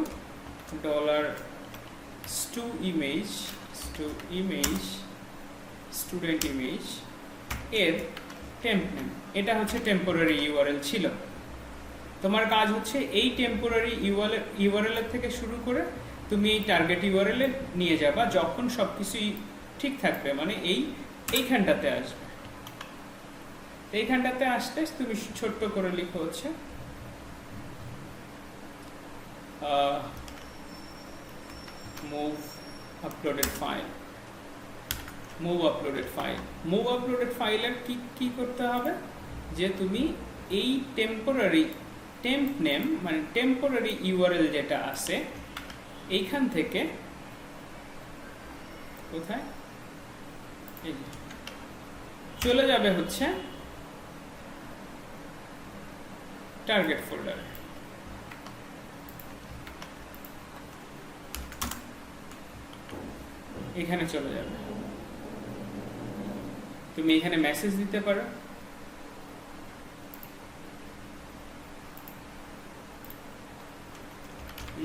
dollar stu image student image এর টেম্প নেম। এটা হচ্ছে টেম্পোরারি ইউআরএল ছিল। তোমার কাজ হচ্ছে এই টেম্পোরারি ইউআরএল এর থেকে শুরু করে তুমি এই টার্গেট ইউআরএল এ নিয়ে যাবা যখন সবকিছুই ঠিক থাকবে, মানে এইখানটাতে আসবে। এইখানটাতে আসতে তুমি ছোট্ট করে লিখো হচ্ছে move uploaded file. Move uploaded ফাইলের কি করতে হবে, যে তুমি এই টেম্পোরারি টেম্প নেম মানে টেম্পোরারি ইউআরএল যেটা আছে এইখান থেকে কোথায় এই চলে যাবে হচ্ছে টার্গেট ফোল্ডারে। এখানে চলে যাবে। তুমি এখানে মেসেজ দিতে পারো,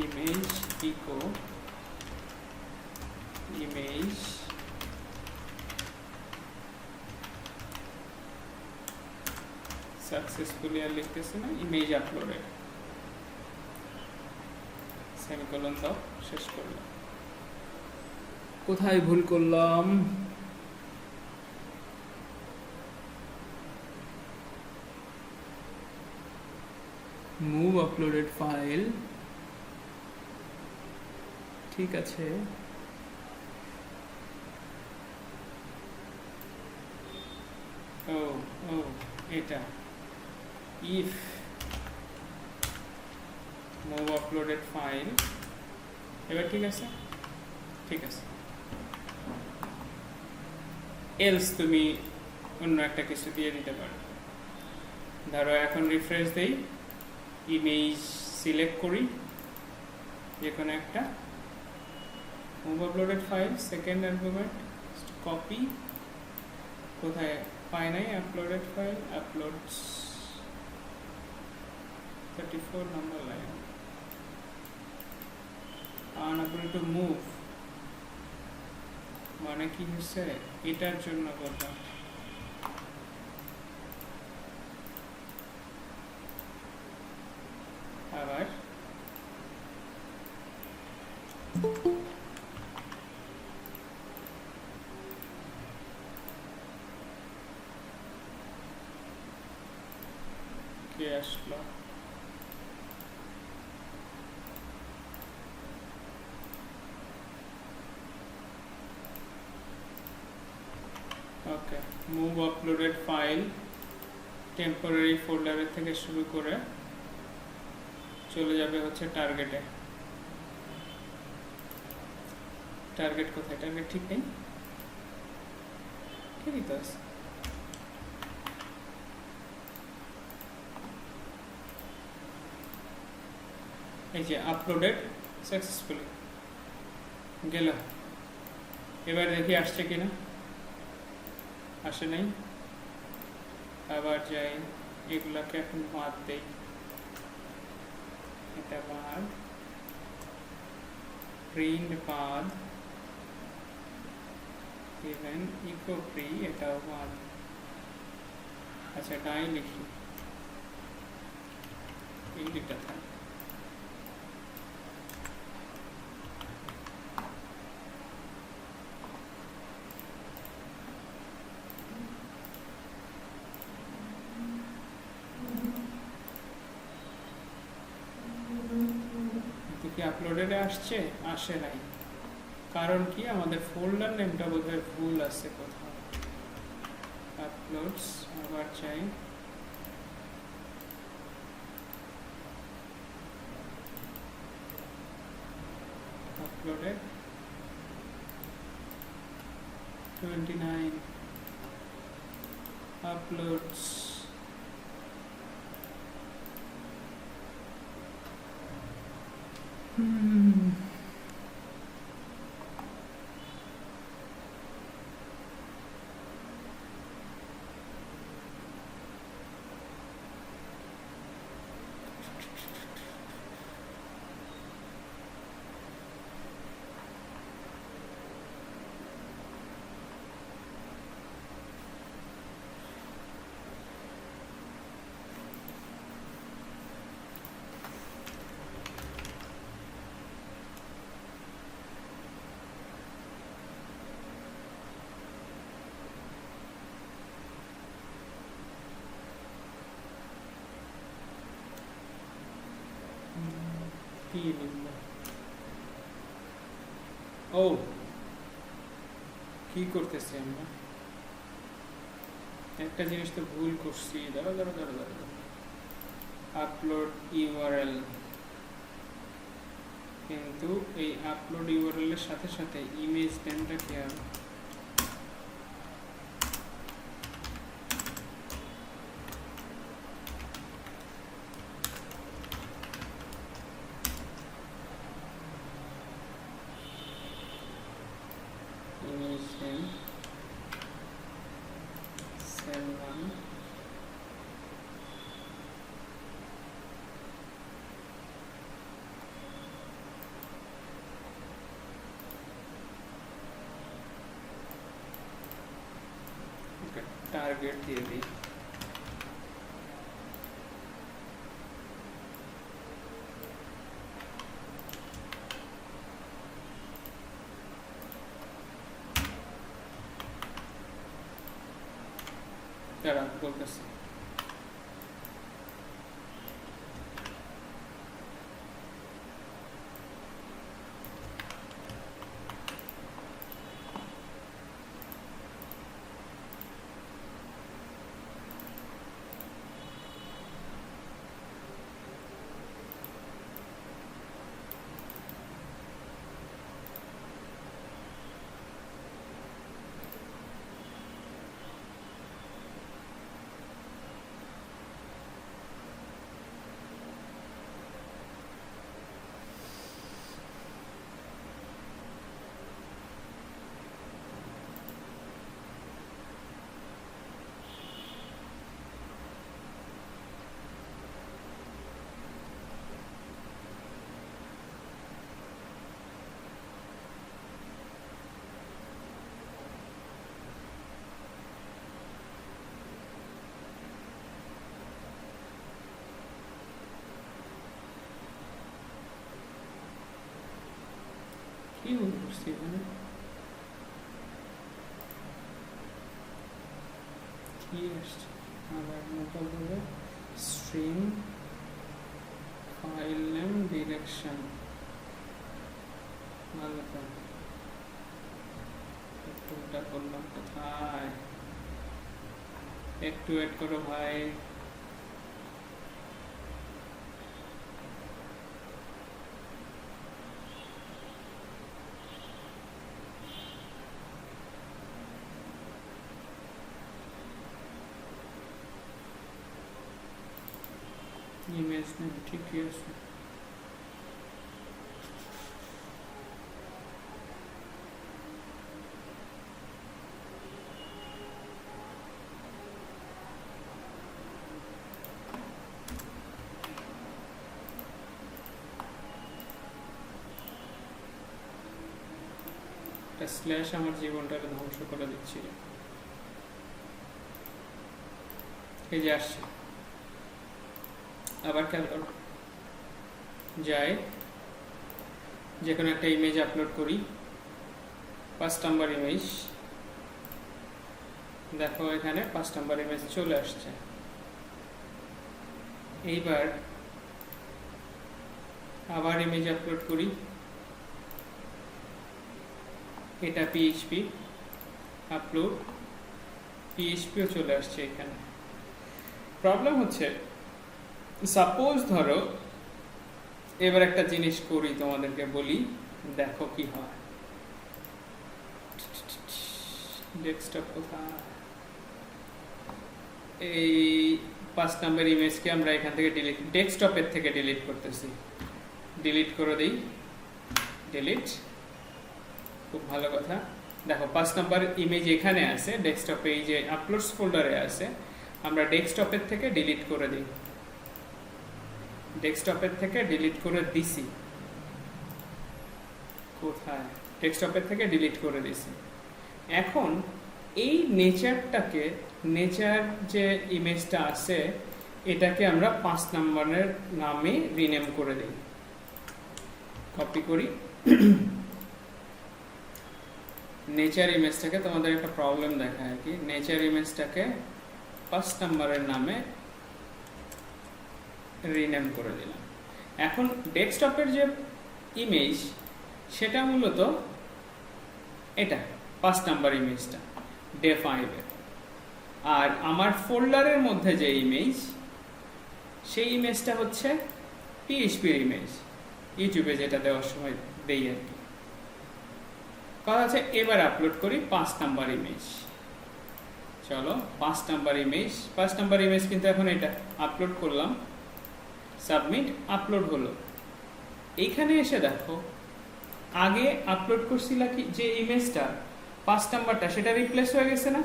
ইমেজ ইকো ইমেজ সাকসেসফুলি, আর লিখতেছে না, ইমেজ আপলোডেড, সেমিকোলন দাও, শেষ করলাম। কোথায় ভুল করলাম? মুভ আপলোডেড ফাইল, ঠিক আছে। ও এটা ইফ মুভ আপলোডেড ফাইল, এবার ঠিক আছে, ঠিক আছে। এলস তুমি অন্য একটা কিছু দিয়ে দিতে পারো। ধরো এখন রিফ্রেশ দেই, ইমেজ সিলেক্ট করি যে কোনো একটা, move uploaded file, second argument copy, কোথায় পাই নাই uploaded file, uploads 34 number line, unable to move মানে কি হচ্ছে, এটার জন্য বললাম। আবার কে আসলো? ওকে, মুভ আপলোডেড ফাইল টেম্পোরারি ফোল্ডারের থেকে শুরু করে চলে যাবে হচ্ছে টার্গেটে। টার্গেট কোথায়? টার্গেট ঠিক নেই, ঠিকই তো আছে। এই যে আপলোডেড সাকসেসফুলি গেল। এবার দেখি আসছে কিনা, আসে নাই। আবার যাই, এগুলাকে এখন বাদ দেই, এটা বাদ, প্রিন্ট বাদ, ইভেন ইকো প্রি এটাও বাদ। আচ্ছা এটাই লিখি, এই দুটা থাকে। কি আপলোডেড আসছে? আসে নাই। কারণ কি, আমাদের ফোল্ডার নেমটা বোধহয় ভুল আছে কোথাও। আপলোডস, আবার চাই। Uploaded 29 uploads. কি লিখব? ও, কি করতেছি আমরা? একটা জিনিস তো ভুল করছি। দাঁড়া দাঁড়া দাঁড়া দাঁড়া, আপলোড ইউআরএল। কিন্তু এই আপলোড ইউআরএল এর সাথে সাথে ইমেজ নেমটা কি হবে? ইমেজ নেম সেল1 টার্গেট দিয়ে দিই। দাঁড়া বলতেছি। কি ভুল করছি এখানে? কি আসছে? আবার মোটা বলে স্ট্রিং ফাইল নেম ডিরেকশন। ভালো তো, একটুটা করলাম কোথায়? একটু ওয়েট করো ভাই। ইমেজ নেম ঠিকই আছে। একটা স্ল্যাশ আমার জীবনটাকে ধ্বংস করে দিচ্ছিল। এই যে আসছে, আবার খেয়াল করো। যাই, যে কোনো একটা ইমেজ আপলোড করি। 5 নাম্বার ইমেজ, দেখো এখানে 5 নাম্বার ইমেজ চলে আসছে। এইবার আবার ইমেজ আপলোড করি, এটা পিএইচপি আপলোড, পিএইচপিও চলে আসছে এখানে। প্রবলেম হচ্ছে, সাপোজ ধরো এবার একটা জিনিস করি, তোমাদেরকে বলি, দেখো কি হয়। ডেস্কটপ কোথায়? এই 5 নম্বর ইমেজকে আমরা এখান থেকে ডিলিট, ডেস্কটপের থেকে ডিলিট করতেছি, ডিলিট করে দিই, ডিলিট। খুব ভালো কথা। দেখো 5 নম্বর ইমেজ এখানে আছে ডেস্কটপে, এই যে আপলোডস ফোল্ডারে আছে, আমরা ডেস্কটপের থেকে ডিলিট করে দিই, ডেস্কটপের থেকে ডিলিট করে দিছি। কোথায়? ডেস্কটপের থেকে ডিলিট করে দিছি। এখন এই নেচারটাকে, নেচার যে ইমেজটা আছে এটাকে আমরা 5 নম্বরের নামে রিনেম করে দিই। কপি করি, নেচার ইমেজটাকে, তোমাদের একটা প্রবলেম দেখায় আর কি, নেচার ইমেজটাকে 5 নম্বরের নামে রিনেম করে দিলাম। এখন ডেস্কটপের যে ইমেজ সেটা মূলত এটা 5 নাম্বার ইমেজটা ডে 5 এর, আর আমার ফোল্ডারের মধ্যে যে ইমেজ সেই ইমেজটা হচ্ছে পিএইচপির ইমেজ, ইউটিউবে যেটা দেওয়ার সময় দেই আর কি। কথা আছে, এবার আপলোড করি 5 নাম্বার ইমেজ। চলো 5 নাম্বার ইমেজ, 5 নাম্বার ইমেজ কিন্তু এখন এটা আপলোড করলাম, সাবমিট, আপলোড হলো। এইখানে এসে দেখো আগে আপলোড করছিল কি যে ইমেজটা 5 নাম্বারটা, সেটা রিপ্লেস হয়ে গেছে না?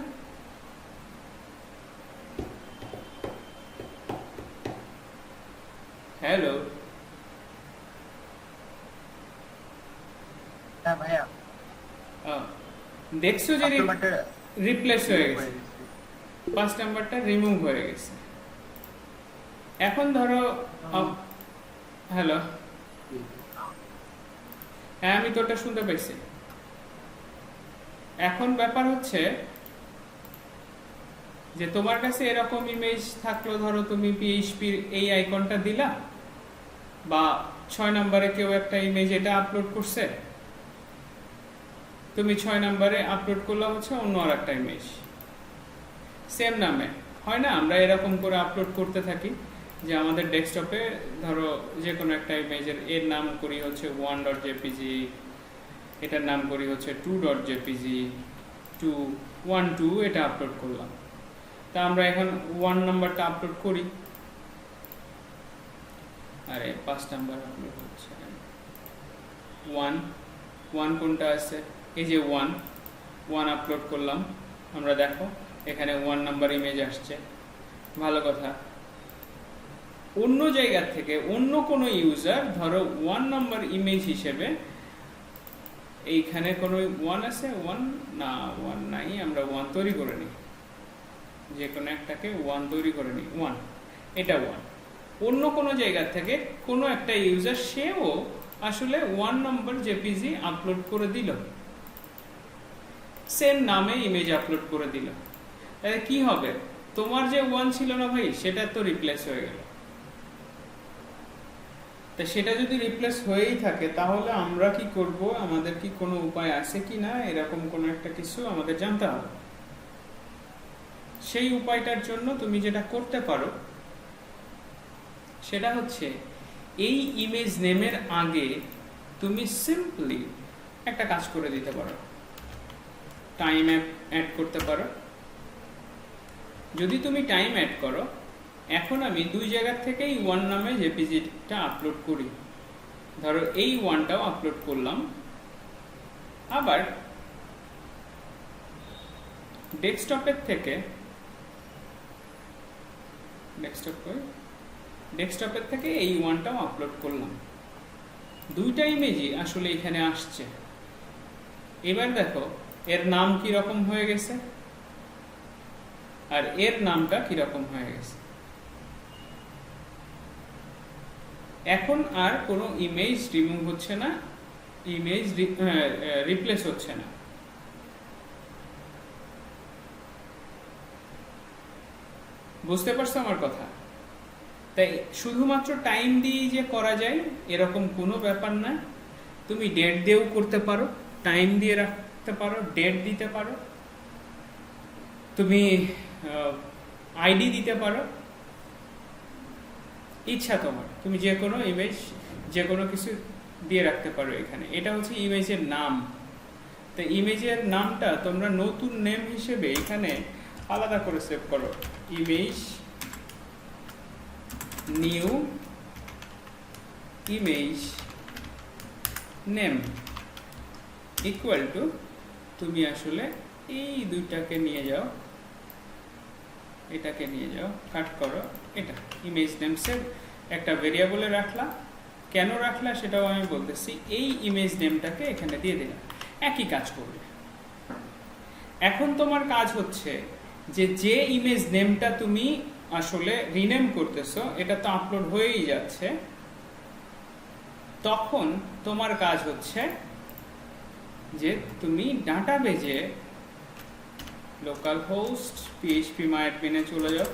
হ্যালো, হ্যাঁ ভাইয়া, দেখছো যে নাম্বারটা রিপ্লেস হয়ে গেছে, 5 নাম্বারটা রিমুভ হয়ে গেছে। এখন ধরো, হ্যালো, হ্যাঁ আমি তোরটা শুনতে পাইছি। এখন ব্যাপার হচ্ছে যে তোমার কাছে এরকম ইমেজ থাকলো, ধরো তুমি পিএইচপির এই আইকনটা দিলা, বা 6 নম্বরে কেউ একটা ইমেজ এটা আপলোড করছে, তুমি 6 নম্বরে আপলোড করলে হচ্ছে অন্য আর একটা ইমেজ সেম নামে, হয় না? আমরা এরকম করে আপলোড করতে থাকি যে আমাদের ডেস্কটপে ধরো যে কোনো একটা ইমেজের এর নাম করি হচ্ছে 1.jpg, এটার নাম করি হচ্ছে 2.jpg, 212, এটা আপলোড করলাম। তা আমরা এখন 1 নাম্বারটা আপলোড করি, আরে 5 নাম্বার আপলোড হচ্ছে, 1 কোনটা আছে? এই যে 1 আপলোড করলাম, আমরা দেখো এখানে 1 নাম্বার ইমেজ আসছে। ভালো কথা। অন্য জায়গা থেকে অন্য কোনো ইউজার ধরো 1 নাম্বার ইমেজ হিসেবে, এইখানে কোনো 1 আছে? 1 না, 1 নাই, আমরা 1 তৈরি করে নিই, যে কোনো একটাকে 1 তৈরি করে নিই, 1, এটা 1। অন্য কোনো জায়গা থেকে কোনো একটা ইউজার সেও আসলে 1 নম্বর জেপিজি আপলোড করে দিল, সেম নামে ইমেজ আপলোড করে দিল। তাহলে কি হবে? তোমার যে 1 ছিল না ভাই, সেটা তো রিপ্লেস হয়ে গেল। তা সেটা যদি রিপ্লেস হয়েই থাকে তাহলে আমরা কি করব? আমাদের কি কোনো উপায় আছে কি না, এরকম কোনো একটা কিছু আমাদের জানতে হবে। সেই উপায়টার জন্য তুমি যেটা করতে পারো সেটা হচ্ছে, এই ইমেজ নেমের আগে তুমি সিম্পলি একটা কাজ করে দিতে পারো, টাইম অ্যাড করতে পারো। যদি তুমি টাইম অ্যাড করো, এখন আমি 2 জায়গা থেকেই 1 নামে জেপিজিটা আপলোড করি, ধরো এই 1টাও আপলোড করলাম, আবার ডেস্কটপের থেকে এই 1টাও আপলোড করলাম। 2টা ইমেজই আসলে এখানে আসছে। এবার দেখো এর নাম কি রকম হয়ে গেছে আর এর নামটা কি রকম হয়ে গেছে। এখন আর কোনো ইমেজ রিমুভ হচ্ছে না, ইমেজ রিপ্লেস হচ্ছে না। বুঝতে পারছো আমার কথা? তাই শুধুমাত্র টাইম দিয়েই যে করা যায় এরকম কোনো ব্যাপার না। তুমি ডেট দিয়েও করতে পারো, টাইম দিয়ে রাখতে পারো, ডেট দিতে পারো, তুমি আইডি দিতে পারো, ইচ্ছা তোমার। তুমি যে কোনো ইমেজ যে কোনো কিছু দিয়ে রাখতে পারো এখানে। এটা হচ্ছে ইমেজের নাম। তো ইমেজের নামটা তোমরা নতুন নেম হিসেবে এখানে আলাদা করে সেভ করো। Image new image name equal two, তুমি আসলে এই দুইটাকে নিয়ে যাও, এটাকে নিয়ে যাও, কাট করো, এটা ইমেজ নেম সেভ একটা ভেরিয়েবলে রাখলা। কেন রাখলা সেটাও আমি বলতেছি। এই ইমেজ নেমটাকে এখানে দিয়ে দিলাম, একই কাজ করবে। এখন তোমার কাজ হচ্ছে যে ইমেজ নেমটা তুমি আসলে রিনেম করতেছো, এটা তো আপলোড হয়েই যাচ্ছে, তখন তোমার কাজ হচ্ছে যে তুমি ডাটাবেজে লোকাল হোস্ট phpMyAdmin এ চলে যাও।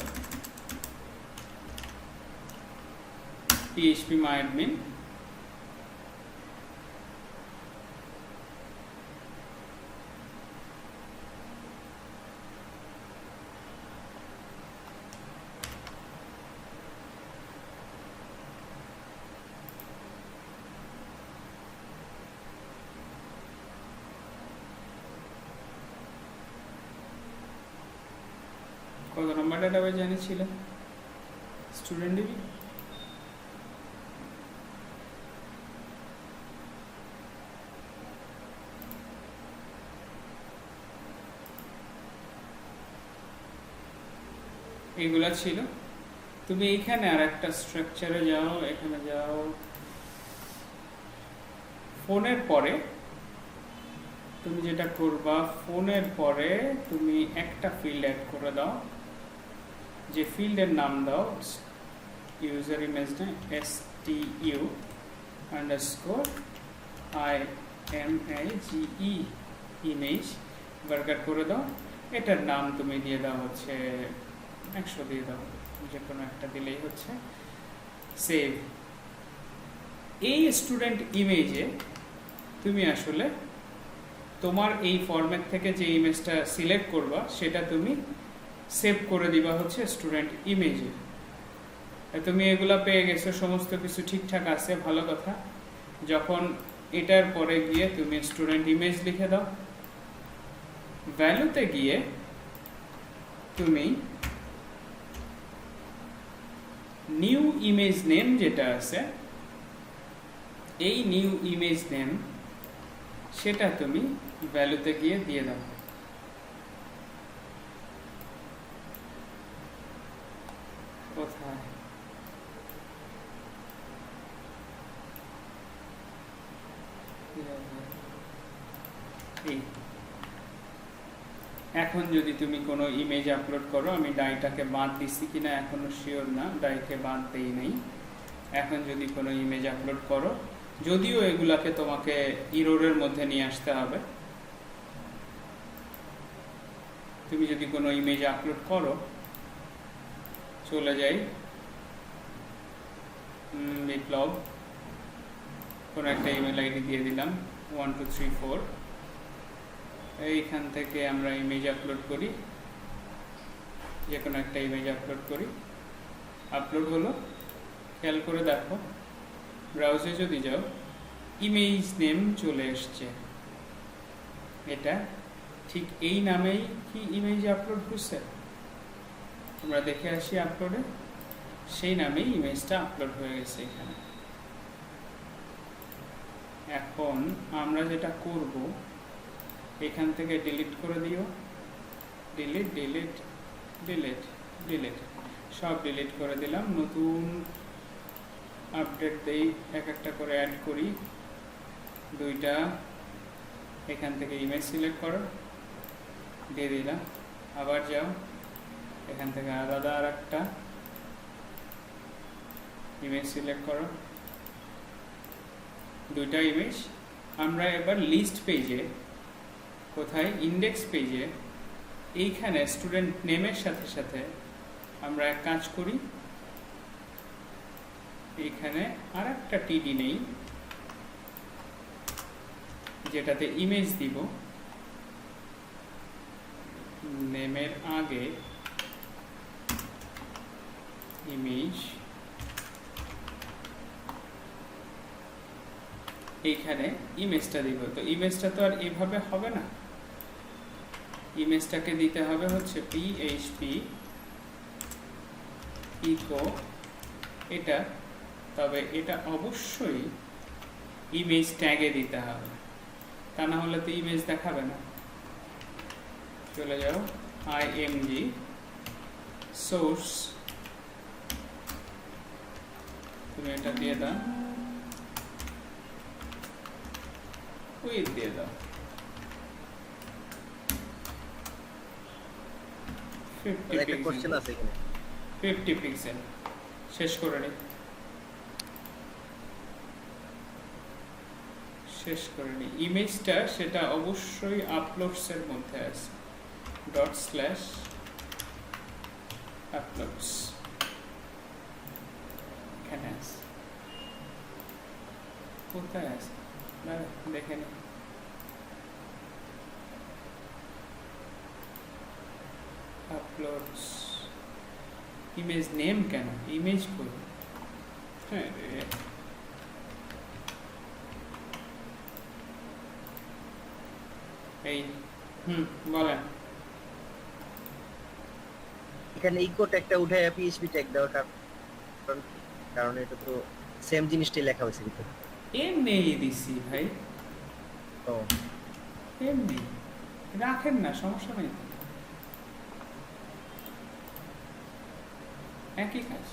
phpMyAdmin, কত নম্বর ডাটাবেজ জানিয়েছিল স্টুডেন্ট ডিবি? এইগুলা ছিল। তুমি এইখানে আর একটা স্ট্রাকচারে যাও, এখানে যাও, ফোনের পরে তুমি যেটা করবা, ফোনের পরে তুমি একটা ফিল্ড অ্যাড করে দাও, যে ফিল্ডের নাম দাও user image name STU underscore IMAGE image burger করে দাও। এটার নাম তুমি দিয়ে দাও হচ্ছে 100 দিয়ে দাও, যে কোনো একটা দিলেই হচ্ছে। সেভ। এই স্টুডেন্ট ইমেজে তুমি আসলে তোমার এই ফরম্যাট থেকে যে ইমেজটা সিলেক্ট করবা সেটা তুমি সেভ করে দিবা হচ্ছে স্টুডেন্ট ইমেজে। তুমি এগুলা পেয়ে গেছো, সমস্ত কিছু ঠিকঠাক আছে, ভালো কথা। যখন এটার পরে গিয়ে তুমি স্টুডেন্ট ইমেজ লিখে দাও, ভ্যালুতে গিয়ে তুমি নিউ ইমেজ নেম যেটা আছে, এই নিউ ইমেজ নেম সেটা তুমি ভ্যালুতে গিয়ে দিয়ে দাও। কোথায়? এই এখন যদি তুমি কোনো ইমেজ আপলোড করো, আমি ডাইটাকে বাদ দিচ্ছি কিনা এখনো শিওর না, ডাইকে বাদ দেই নাই। এখন যদি কোনো ইমেজ আপলোড করো, যদিও এগুলাকে তোমাকে ইরোরের মধ্যে নিয়ে আসতে হবে, তুমি যদি কোনো ইমেজ আপলোড করো, চলে যাই বিপ্লব, কোনো একটা ইমেল আইডি দিয়ে দিলাম 1234, এইখান থেকে আমরা ইমেজ আপলোড করি, যে কোনো একটা ইমেজ আপলোড করি, আপলোড হলো। খেয়াল করে দেখো, ব্রাউজে যদি যাও, ইমেজ নেম চলে এসছে। এটা ঠিক এই নামেই কি ইমেজ আপলোড করছে, আমরা দেখে আসি আপলোডে, সেই নামেই ইমেজটা আপলোড হয়ে গেছে এখানে। এখন আমরা যেটা করব, এখান থেকে ডিলিট করে দিও, ডিলিট ডিলিট ডিলিট ডিলিট, সব ডিলিট করে দিলাম। নতুন আপডেট দেই, এক একটা করে অ্যাড করি, দুইটা। এখান থেকে ইমেজ সিলেক্ট করো, দিয়ে দিলাম। আবার যাও, এখান থেকে আলাদা আর একটা ইমেজ সিলেক্ট করো, দুইটা ইমেজ। আমরা এবার লিস্ট পেজে, কোথায়, ইন্ডেক্স পেজে, এইখানে স্টুডেন্ট নেমের সাথে সাথে আমরা এক কাজ করি, এখানে আর একটা টিডি নেই, যেটাতে ইমেজ দিব। নেমের আগে ইমেজ, এইখানে ইমেজটা দিব। তো ইমেজটা তো আর এভাবে হবে না, ইমেজটাকে দিতে হবে হচ্ছে পিএইচপি ইকো এটা, তবে এটা অবশ্যই ইমেজ ট্যাগে দিতে হবে, তা না হলে তো ইমেজ দেখাবে না। চলে যাও img সোর্স, তুমি এটা দিয়ে দাও, উইথ দিয়ে দাও 50 একটা কোশ্চেন পিক্সেল, আছে এখানে 50 পিক্সেল। শেষ করে নি, শেষ করে নি। ইমেজটা সেটা অবশ্যই আপলোডস এর মধ্যে আছে, ডট স্ল্যাশ আপলোডস এখানে আছে। কোথায় আছে দাঁড়া দেখে নি। আপলোডস ইমেজ নেম কেন, ইমেজ কই? হ্যাঁ রে, এই বলেন। এখানে ইকো ট্যাগটা উঠে পিএইচপি ট্যাগ দেওয়ার কারণ এটা তো সেম জিনিসটাই লেখা হয়েছে ভিতরে। এমনি দিছি ভাই, তো এমনি রাখেন না, সমস্যা নেই তো, একই কাজ।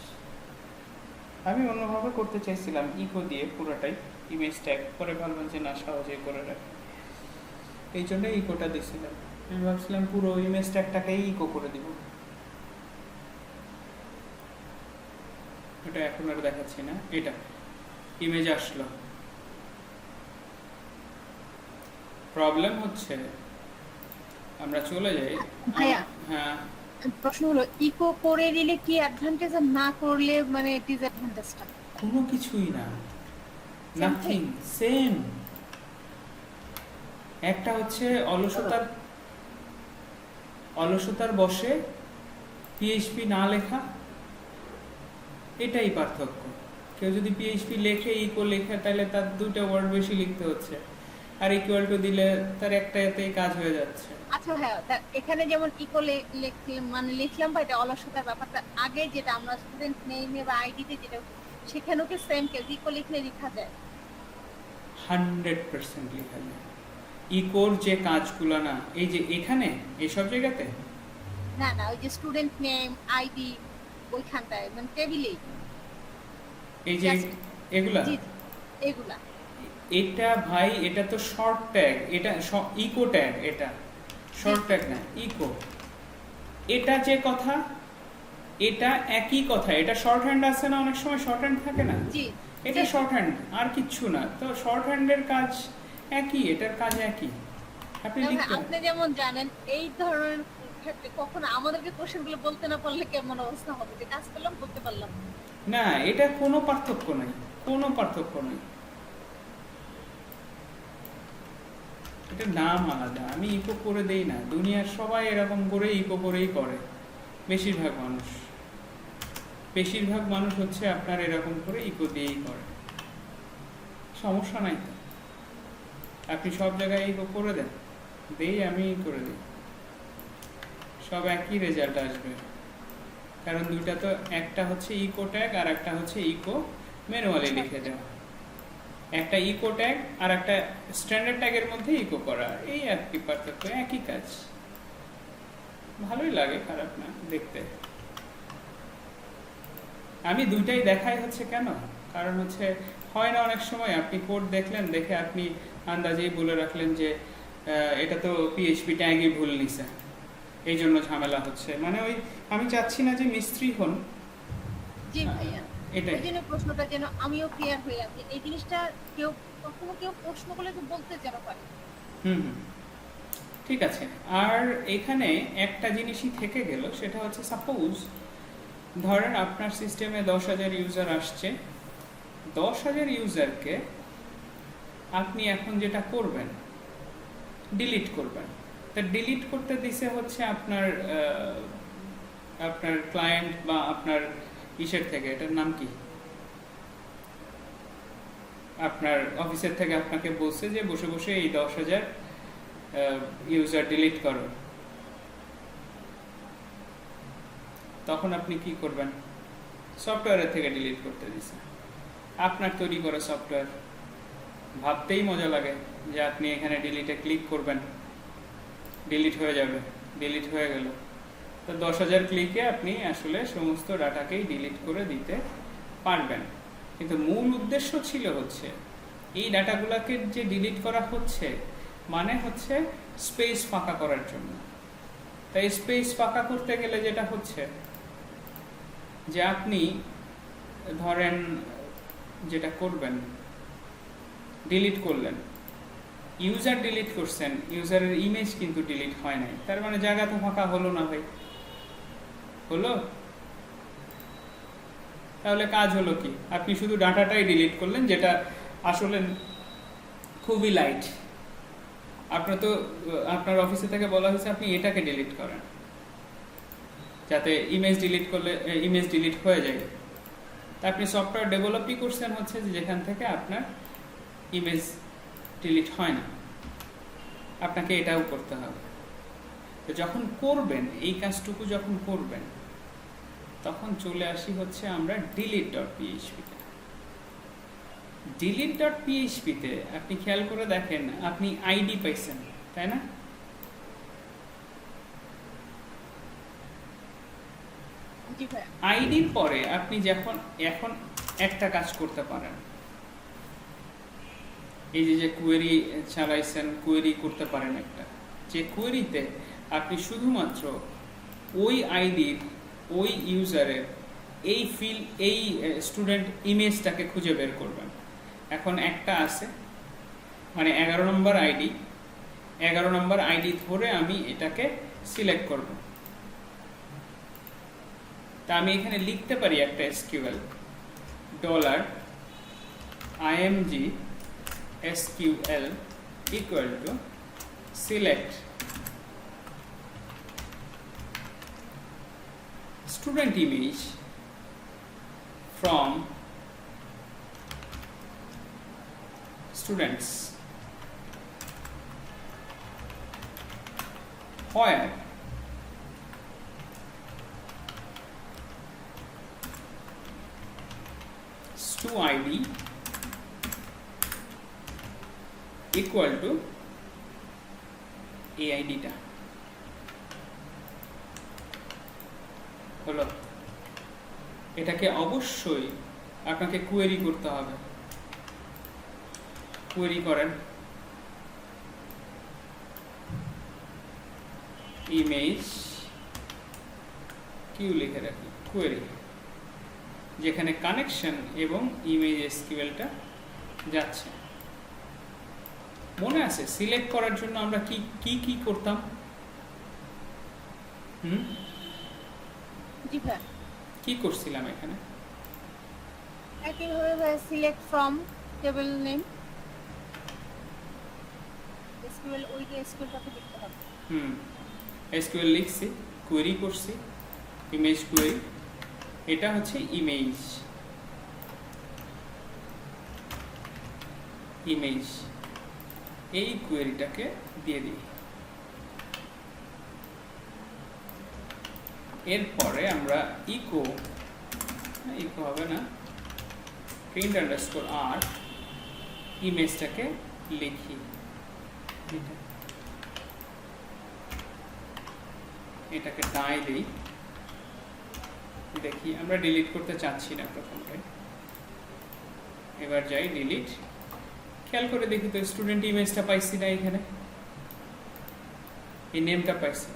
আমি অন্যভাবে করতে চাইছিলাম ইকো দিয়ে পুরোটাই ইমেজ ট্যাগ করে, ভাবলাম যে না সহজে করে রাখি, এই জন্য ইকোটা দিয়েছিলাম। আমি ভাবছিলাম পুরো ইমেজ ট্যাগটাকেই ইকো করে দিব, এটা এখন আর দেখাচ্ছি না। এটা ইমেজ আসলো, প্রবলেম হচ্ছে আমরা চলে যাই। ভাইয়া হ্যাঁ, প্রশ্ন হলো ইকো করে দিলে কি অ্যাডভান্টেজ, আর না করলে মানে ডিসঅ্যাডভান্টেজটা? কোনো কিছুই না, Same নাথিং, সেম। একটা হচ্ছে অলসতার বসে পিএইচপি না লেখা, এটাই পার্থক্য। কেউ যদি পিএইচপি লেখে, ইকো লেখে, তাহলে তার দুটো ওয়ার্ড বেশি লিখতে হচ্ছে, আর ইকুয়াল টু দিলে তার একটা এতেই কাজ হয়ে যাচ্ছে। আচ্ছা হ্যাঁ, এখানে যেমন ইকো লিখলাম বা এটা অলসতার ব্যাপারটা, আগে যেটা আমরা স্টুডেন্ট নেমে বা আইডিতে যেটা, সেখানেও কি সেম কেউ ইকো লিখলে লেখা যায়? 100% লেখা যায়। ইকোর যে কাজগুলো না, এই যে এখানে এইসব জায়গাতে, না না, ওই যে স্টুডেন্ট নেম আইডি ওইখানটায় মানে টেবিলেই এই যে Just- এগুলা, জি এগুলা। এটা ভাই এটা তো শর্ট ট্যাগ, এটা ইকো ট্যাগ, এটা শর্ট ট্যাগ না, ইকো। এটা যে কথা, এটা একই কথা। এটা শর্ট হ্যান্ড আছে না, অনেক সময় শর্ট হ্যান্ড থাকে না, জি এটা শর্ট হ্যান্ড আর কিচ্ছু না। তো শর্ট হ্যান্ডের কাজ একই, এটার কাজ একই, আপনি তবে লিখতে আপনি যেমন জানেন এই ধরনের ক্ষেত্রে কখনো আমাদেরকে কোশ্চেনগুলো বলতে না পারলে কেমন অবস্থা হবে, যে কাজ করলাম বলতে পারলাম না। না, এটা কোনো পার্থক্য নাই, কোনো পার্থক্য নেই, এটা নাম আলাদা। আমি ইকো করে দেই না, দুনিয়ার সবাই এরকম করে ইকো করেই করে, বেশিরভাগ মানুষ হচ্ছে আপনার এরকম করে ইকো দিয়েই করে, সমস্যা নাই তো। আপনি সব জায়গায় ইকো করে দেন, আমি করে দিই, সব একই রেজাল্ট আসবে। কারণ দুইটা তো, একটা হচ্ছে ইকো ট্যাগ আর একটা হচ্ছে ইকো ম্যানুয়ালি লিখে দেওয়া, একটা ইকো ট্যাগ আর একটা স্ট্যান্ডার্ড ট্যাগের মধ্যে ইকো করা, এই আর কি পার্থক্য, একই কাজ। ভালোই লাগে, খারাপ না দেখতে। আমি দুইটাই দেখাই হচ্ছে কেন, কারণ হচ্ছে হয় না অনেক সময় আপনি কোড দেখলেন, দেখে আপনি আন্দাজেই বলে রাখলেন যে এটা তো পিএইচপি ট্যাগই ভুল নিছে, এই জন্য ঝামেলা হচ্ছে। মানে ওই আমি চাচ্ছি না যে মিস্ত্রি হন, জি ভাইয়া, এটাই। ওই জন্য প্রশ্নটা যেন আমিও ক্লিয়ার হয়ে যাচ্ছি, এই জিনিসটা কেউ কখনো কেউ প্রশ্ন করলে তো বলতে যেন পারে। হুম, ঠিক আছে। আর এখানে একটা জিনিসই থেকে গেল, সেটা হচ্ছে সাপোজ ধরেন আপনার সিস্টেমে 10,000 ইউজার আসছে, 10,000 ইউজারকে আপনি এখন যেটা করবেন, ডিলিট করবেন। তা ডিলিট করতে দিছে হচ্ছে আপনার আপনার ক্লায়েন্ট বা আপনার ইসের থেকে, এটার নাম কি, আপনার অফিসের থেকে আপনাকে বলছে যে বসে বসে এই 10,000 ইউজার ডিলিট করো। তখন আপনি কি করবেন? সফটওয়্যারের থেকে ডিলিট করতে দিছে। আপনার তৈরি করা সফটওয়্যার, ভাবতেই মজা লাগে যে আপনি এখানে ডিলিটে ক্লিক করবেন, ডিলিট হয়ে যাবে, ডিলিট হয়ে গেল। তো 10,000 ক্লিকে আপনি আসলে সমস্ত ডাটাকেই ডিলিট করে দিতে পারবেন। কিন্তু মূল উদ্দেশ্য ছিল হচ্ছে এই ডাটাগুলোকে যে ডিলিট করা হচ্ছে মানে হচ্ছে স্পেস ফাঁকা করার জন্য। তাই স্পেস ফাঁকা করতে গেলে যেটা হচ্ছে যে আপনি ধরেন যেটা করবেন, ডিলিট করলেন, ইউজার ডিলিট করছেন, ইউজারের ইমেজ কিন্তু ডিলিট হয় নাই, তার মানে জায়গা তো ফাঁকা হলো না ভাই, হলো? তাহলে কাজ হলো কি? আপনি শুধু ডাটাটাই ডিলিট করলেন, যেটা আসলে খুবই লাইট। আপনার অফিসে থেকে বলা হয়েছে আপনি এটাকে ডিলিট করেন, যাতে ইমেজ ডিলিট করলে ইমেজ ডিলিট হয়ে যায়। তা আপনি সফটওয়্যার ডেভেলপই করছেন হচ্ছে যেখান থেকে আপনার ইমেজ ডিলিট হয় না, আপনাকে এটাও করতে হবে। তো যখন করবেন এই কাজটুকু, যখন করবেন তখন চলে আসি হচ্ছে আমরা delete.php-তে। delete.php-তে আপনি খেয়াল করে দেখেন, আপনি আইডি পাইছেন, তাই না? জি ভাই। আইডির পরে আপনি এখন একটা কাজ করতে পারেন, এই যে কোয়েরি চালাইছেন, কোয়েরি করতে পারেন একটা, যে কোয়েরিতে আপনি শুধুমাত্র ওই আইডির, ওই ইউজারের এই এই স্টুডেন্ট ইমেজটাকে খুঁজে বের করবেন। এখন একটা আছে, মানে 11 নম্বর আইডি, 11 নম্বর আইডি ধরে আমি এটাকে সিলেক্ট করব। তা আমি এখানে লিখতে পারি একটা SQL $img SQL equal to select student image from students where stu_id equal to এই আইডিটা হলো। এটাকে অবশ্যই আপনাকে কোয়েরি করতে হবে। কোয়েরি করেন ইমেজ কিউ লিখে রাখি, কোয়েরি, যেখানে কানেকশন এবং ইমেজ এসকিউএলটা যাচ্ছে। মনে আছে সিলেক্ট করার জন্য আমরা কি কি করতাম? জি ভাই। কি করছিলাম এখানে? একইভাবে ভাই select from table name SQL, ওই যে এসকিউএলটাকে দেখতে হবে। এসকিউএল লিখছি, কোয়েরি করছি, ইমেজ কোয়েরি, এটা হচ্ছে ইমেজ। এই কোয়েরিটাকে দিয়ে দিই। এরপরে আমরা ইকো হবে না, প্রিন্ট আন্ডারস্কোর আর ইমেজটাকে লিখি। এটাকে টাই দিই, দেখি আমরা ডিলিট করতে চাচ্ছি না প্রথমে। এবার যাই ডিলিট, খেয়াল করে দেখি তো স্টুডেন্ট ইমেজটা পাইছি না, এখানে এই নেমটা পাইছি।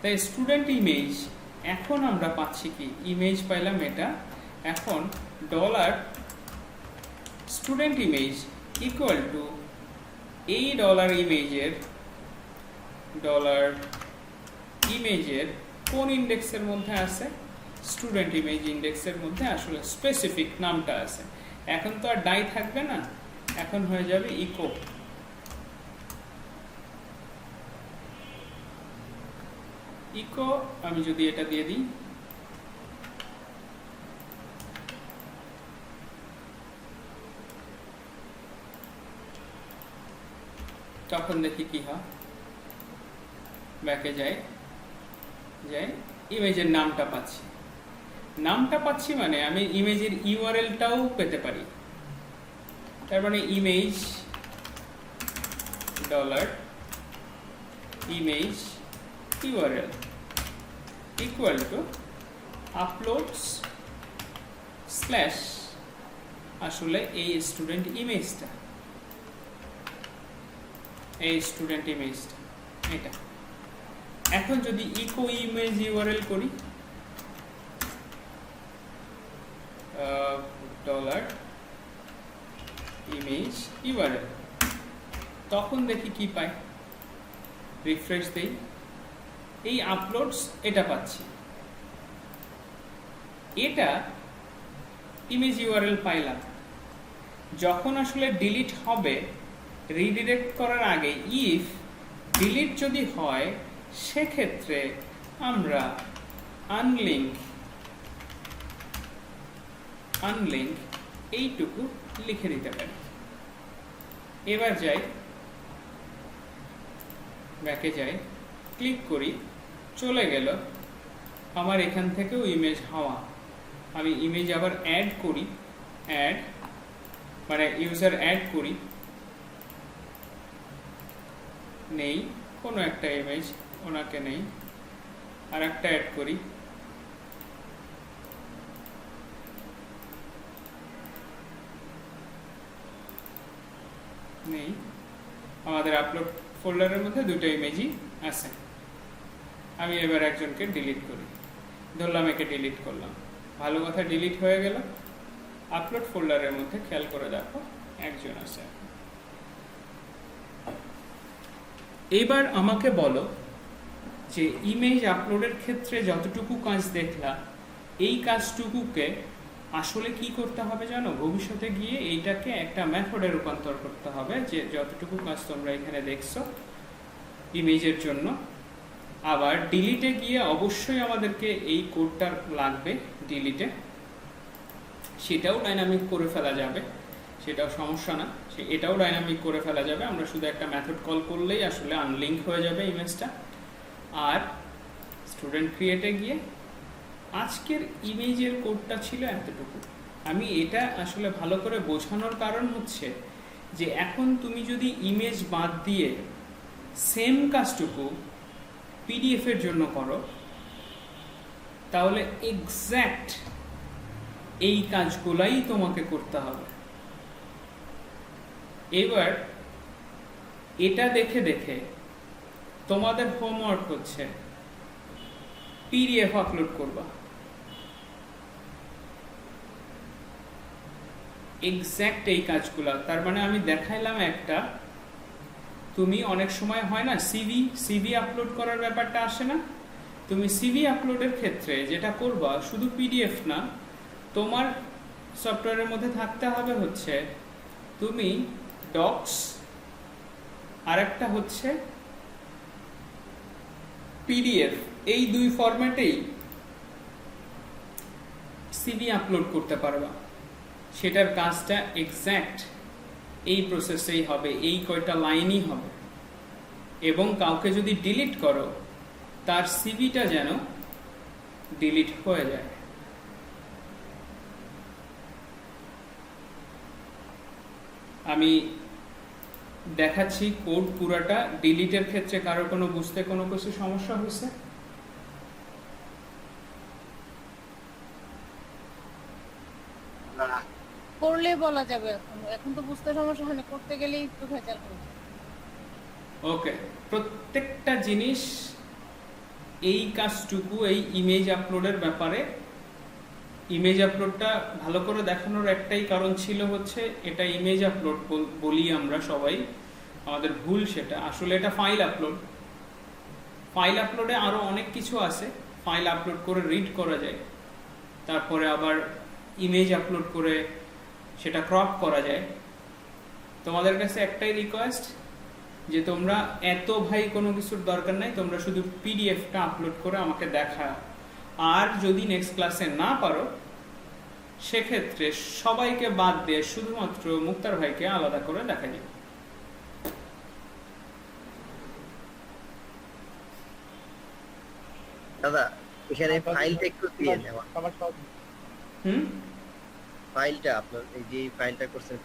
তাই স্টুডেন্ট ইমেজ এখন আমরা পাচ্ছি কি, ইমেজ পাইলাম এটা। এখন dollar student image equal to এই ডলার ইমেজের কোন ইন্ডেক্সের মধ্যে আছে? স্টুডেন্ট ইমেজ ইন্ডেক্সের মধ্যে আসলে স্পেসিফিক নামটা আছে। এখন তো আর ডাই থাকবে না, এখন হয়ে যাবে ইকো। ইকো আমি যদি এটা দিয়ে দিই, তখন দেখি কি হয়। ব্যাকে যাই, ইমেজের নামটা পাচ্ছি মানে আমি ইমেজের ইউআরএলটাও পেতে পারি। তার মানে image dollar image URL equal to uploads slash আসলে এই স্টুডেন্ট ইমেজটা, এটা। এখন যদি ইকো ইমেজ ইউআরএল করি, ডলার ইমেজ ইউআরএল, তখন দেখি কি পাই। রিফ্রেশ দেই, এই আপলোডস এটা পাচ্ছি, এটা ইমেজ ইউআরএল পাইলাম। যখন আসলে ডিলিট হবে, রিডিরেক্ট করার আগে ইফ ডিলিট যদি হয়, সেক্ষেত্রে আমরা আনলিঙ্ক এইটুকু লিখে দিতে পারি। এবার যাই, ব্যাকে যাই, ক্লিক করি, চলে গেল আমার এখান থেকেও ইমেজ হওয়া। আমি ইমেজ আবার অ্যাড করি, মানে ইউজার অ্যাড করি, নেই কোনো একটা ইমেজ, ওনাকে নেই, আর একটা অ্যাড করি, নেই। আমাদের আপলোড ফোল্ডারের মধ্যে দুটো ইমেজই আছে। আমি এবার একজনকে ডিলিট করি, ধরলাম একে ডিলিট করলাম, ভালো কথা ডিলিট হয়ে গেল। আপলোড ফোল্ডারের মধ্যে খেয়াল করে দেখো একজন আছে। এবার আমাকে বলো যে ইমেজ আপলোডের ক্ষেত্রে যতটুকু কাজ দেখলা, এই কাজটুকুকে আসলে কি করতে হবে জানো? ভবিষ্যতে গিয়ে এইটাকে একটা মেথডে রূপান্তর করতে হবে, যে যতটুকু কাজ তোমরা এখানে দেখছো ইমেজের জন্য। আবার ডিলিটে গিয়ে অবশ্যই আমাদেরকে এই কোডটা লাগবে ডিলিটে, সেটাও ডাইনামিক করে ফেলা যাবে, সেটাও সমস্যা না, এটাও ডাইনামিক করে ফেলা যাবে। আমরা শুধু একটা মেথড কল করলেই আসলে আনলিঙ্ক হয়ে যাবে ইমেজটা। আর স্টুডেন্ট ক্রিয়েটে গিয়ে আজকের ইমেজের কোডটা ছিল এতটুকু। আমি এটা আসলে ভালো করে বোঝানোর কারণ হচ্ছে যে এখন তুমি যদি ইমেজ বাদ দিয়ে সেম কাজটুকু পিডিএফ এর জন্য করো, তাহলে এক্স্যাক্ট এই কাজগুলাই তোমাকে করতে হবে। এবার এটা দেখে দেখে তোমাদের হোমওয়ার্ক হচ্ছে পিডিএফ আপলোড করবা, এক্স্যাক্ট এই কাজগুলো। তার মানে আমি দেখাইলাম একটা, তুমি অনেক সময় হয় না সিভি আপলোড করার ব্যাপারটা আসে না, তুমি সিভি আপলোডের ক্ষেত্রে যেটা করবা শুধু পিডিএফ না, তোমার সফটওয়্যারের মধ্যে থাকতে হবে হচ্ছে তুমি ডক্স আর একটা হচ্ছে পিডিএফ, এই দুই ফরম্যাটেই সিভি আপলোড করতে পারবা। সেটার কাজটা এক্স্যাক্ট এই প্রসেসেই হবে, এই কয়টা লাইনই হবে। এবং কাউকে যদি ডিলিট করো, তার সিভিটা যেন ডিলিট হয়ে যায়। আমি দেখাচ্ছি কোড পুরাটা। ডিলিটের ক্ষেত্রে কারোর কোনো বুঝতে কোনো কিছু সমস্যা হয়েছে? করলে বলা যাবে, এখন তো বুঝতে সমস্যা হয় না, করতে গেলেই তো ভেজাল হয়ে যায়। ওকে, প্রত্যেকটা জিনিস এই কাজটুকু এই ইমেজ আপলোডের ব্যাপারে, ইমেজ আপলোডটা ভালো করে দেখানোর একটাই কারণ ছিল হচ্ছে এটা ইমেজ আপলোড বলি আমরা সবাই, আমাদের ভুল সেটা। আসলে এটা ফাইল আপলোড। ফাইল আপলোডে আরো অনেক কিছু আছে, ফাইল আপলোড করে রিড করা যায়, তারপরে আবার ইমেজ আপলোড করে সেটা ক্রপ করা যায়। তোমাদের কাছে একটাই রিকোয়েস্ট যে তোমরা এত ভাই কোনো কিছুর দরকার নাই, তোমরা শুধু পিডিএফটা আপলোড করে আমাকে দেখা। আর যদি নেক্সট ক্লাসে না পারো সেক্ষেত্রে সবাইকে বাদ দিয়ে শুধুমাত্র মুক্তার ভাইকে আলাদা করে দেখা যাবে। দাদা এখানে ফাইলটা একটু দিয়ে দেওয়া, হুম, ফাইলটা আপনার এই যে ফাইলটা করছেন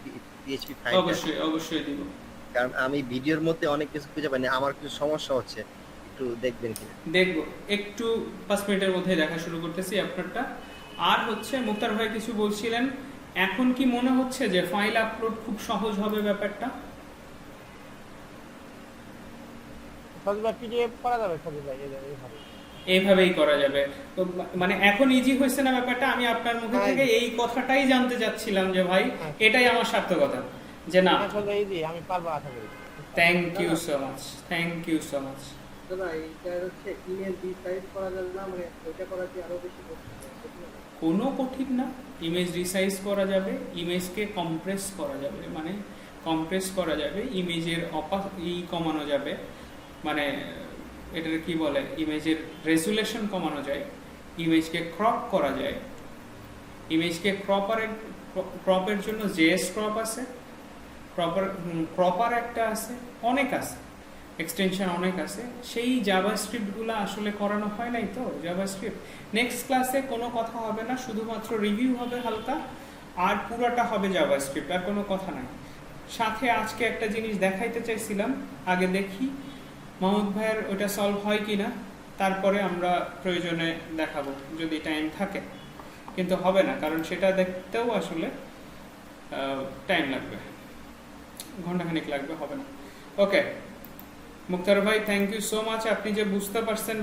পিএইচপি ফাইলটা, অবশ্যই অবশ্যই দিব। কারণ আমি ভিডিওর মধ্যে অনেক কিছু খুঁজে পাইনি, আমার কিছু সমস্যা হচ্ছে, একটু দেখবেন কিনা। দেখবো, একটু 5 মিনিটের মধ্যে দেখা শুরু করতেছি আপনারটা। আর হচ্ছে মুক্তার ভাই কিছু বলছিলেন, এখন কি মনে হচ্ছে যে ফাইল আপলোড খুব সহজ হবে ব্যাপারটা? পিডিএফ করা যাবে সবই এইভাবে, এইভাবেই করা যাবে। তো মানে এখন ইজি হয়েছে না ব্যাপারটা? আমি আপনার মুখে হ্যাঁ, থেকে এই কথাটাই জানতে চাচ্ছিলাম যে ভাই হ্যাঁ। এটাই আমার সার্থকতা, যে না। আসলে ইজি, আমি পারবো আশা করি। Thank you so much, thank you so much. দাদা এইটা হচ্ছে ইমেল রিসাইজ করা যাবে না, মানে ওইটা করা কি আরো বেশি কঠিন? কোনো কঠিন না, ইমেজ রিসাইজ করা যাবে, ইমেজকে কম্প্রেস করা যাবে, মানে কম্প্রেস করা যাবে, ইমেজের কমানো যাবে, মানে এটার কি বলে, ইমেজের রেজুলেশন কমানো যায়, ইমেজকে ক্রপ করা যায়। ইমেজকে ক্রপের জন্য জেএস ক্রপ আছে, ক্রপার একটা আছে, অনেক আছে, এক্সটেনশন অনেক আছে। সেই জাভাস্ক্রিপ্টগুলো আসলে করানো হয় নাই তো, জাভাস্ক্রিপ্ট। নেক্সট ক্লাসে কোনো কথা হবে না, শুধুমাত্র রিভিউ হবে হালকা, আর পুরোটা হবে জাভাস্ক্রিপ্ট, আর কোনো কথা নাই। সাথে আজকে একটা জিনিস দেখাইতে চাইছিলাম, আগে দেখি মাহমুদ ভাইয়ের ওটা সলভ হয় কিনা, তারপরে আমরা প্রয়োজনে দেখাবো যদি টাইম থাকে। কিন্তু হবে না, কারণ সেটা দেখতেও আসলে টাইম লাগবে, ঘন্টাখানিক লাগবে, হবে না। ওকে মুক্তার ভাই, থ্যাংক ইউ সো মাচ, আপনি যে বুঝতে পারছেন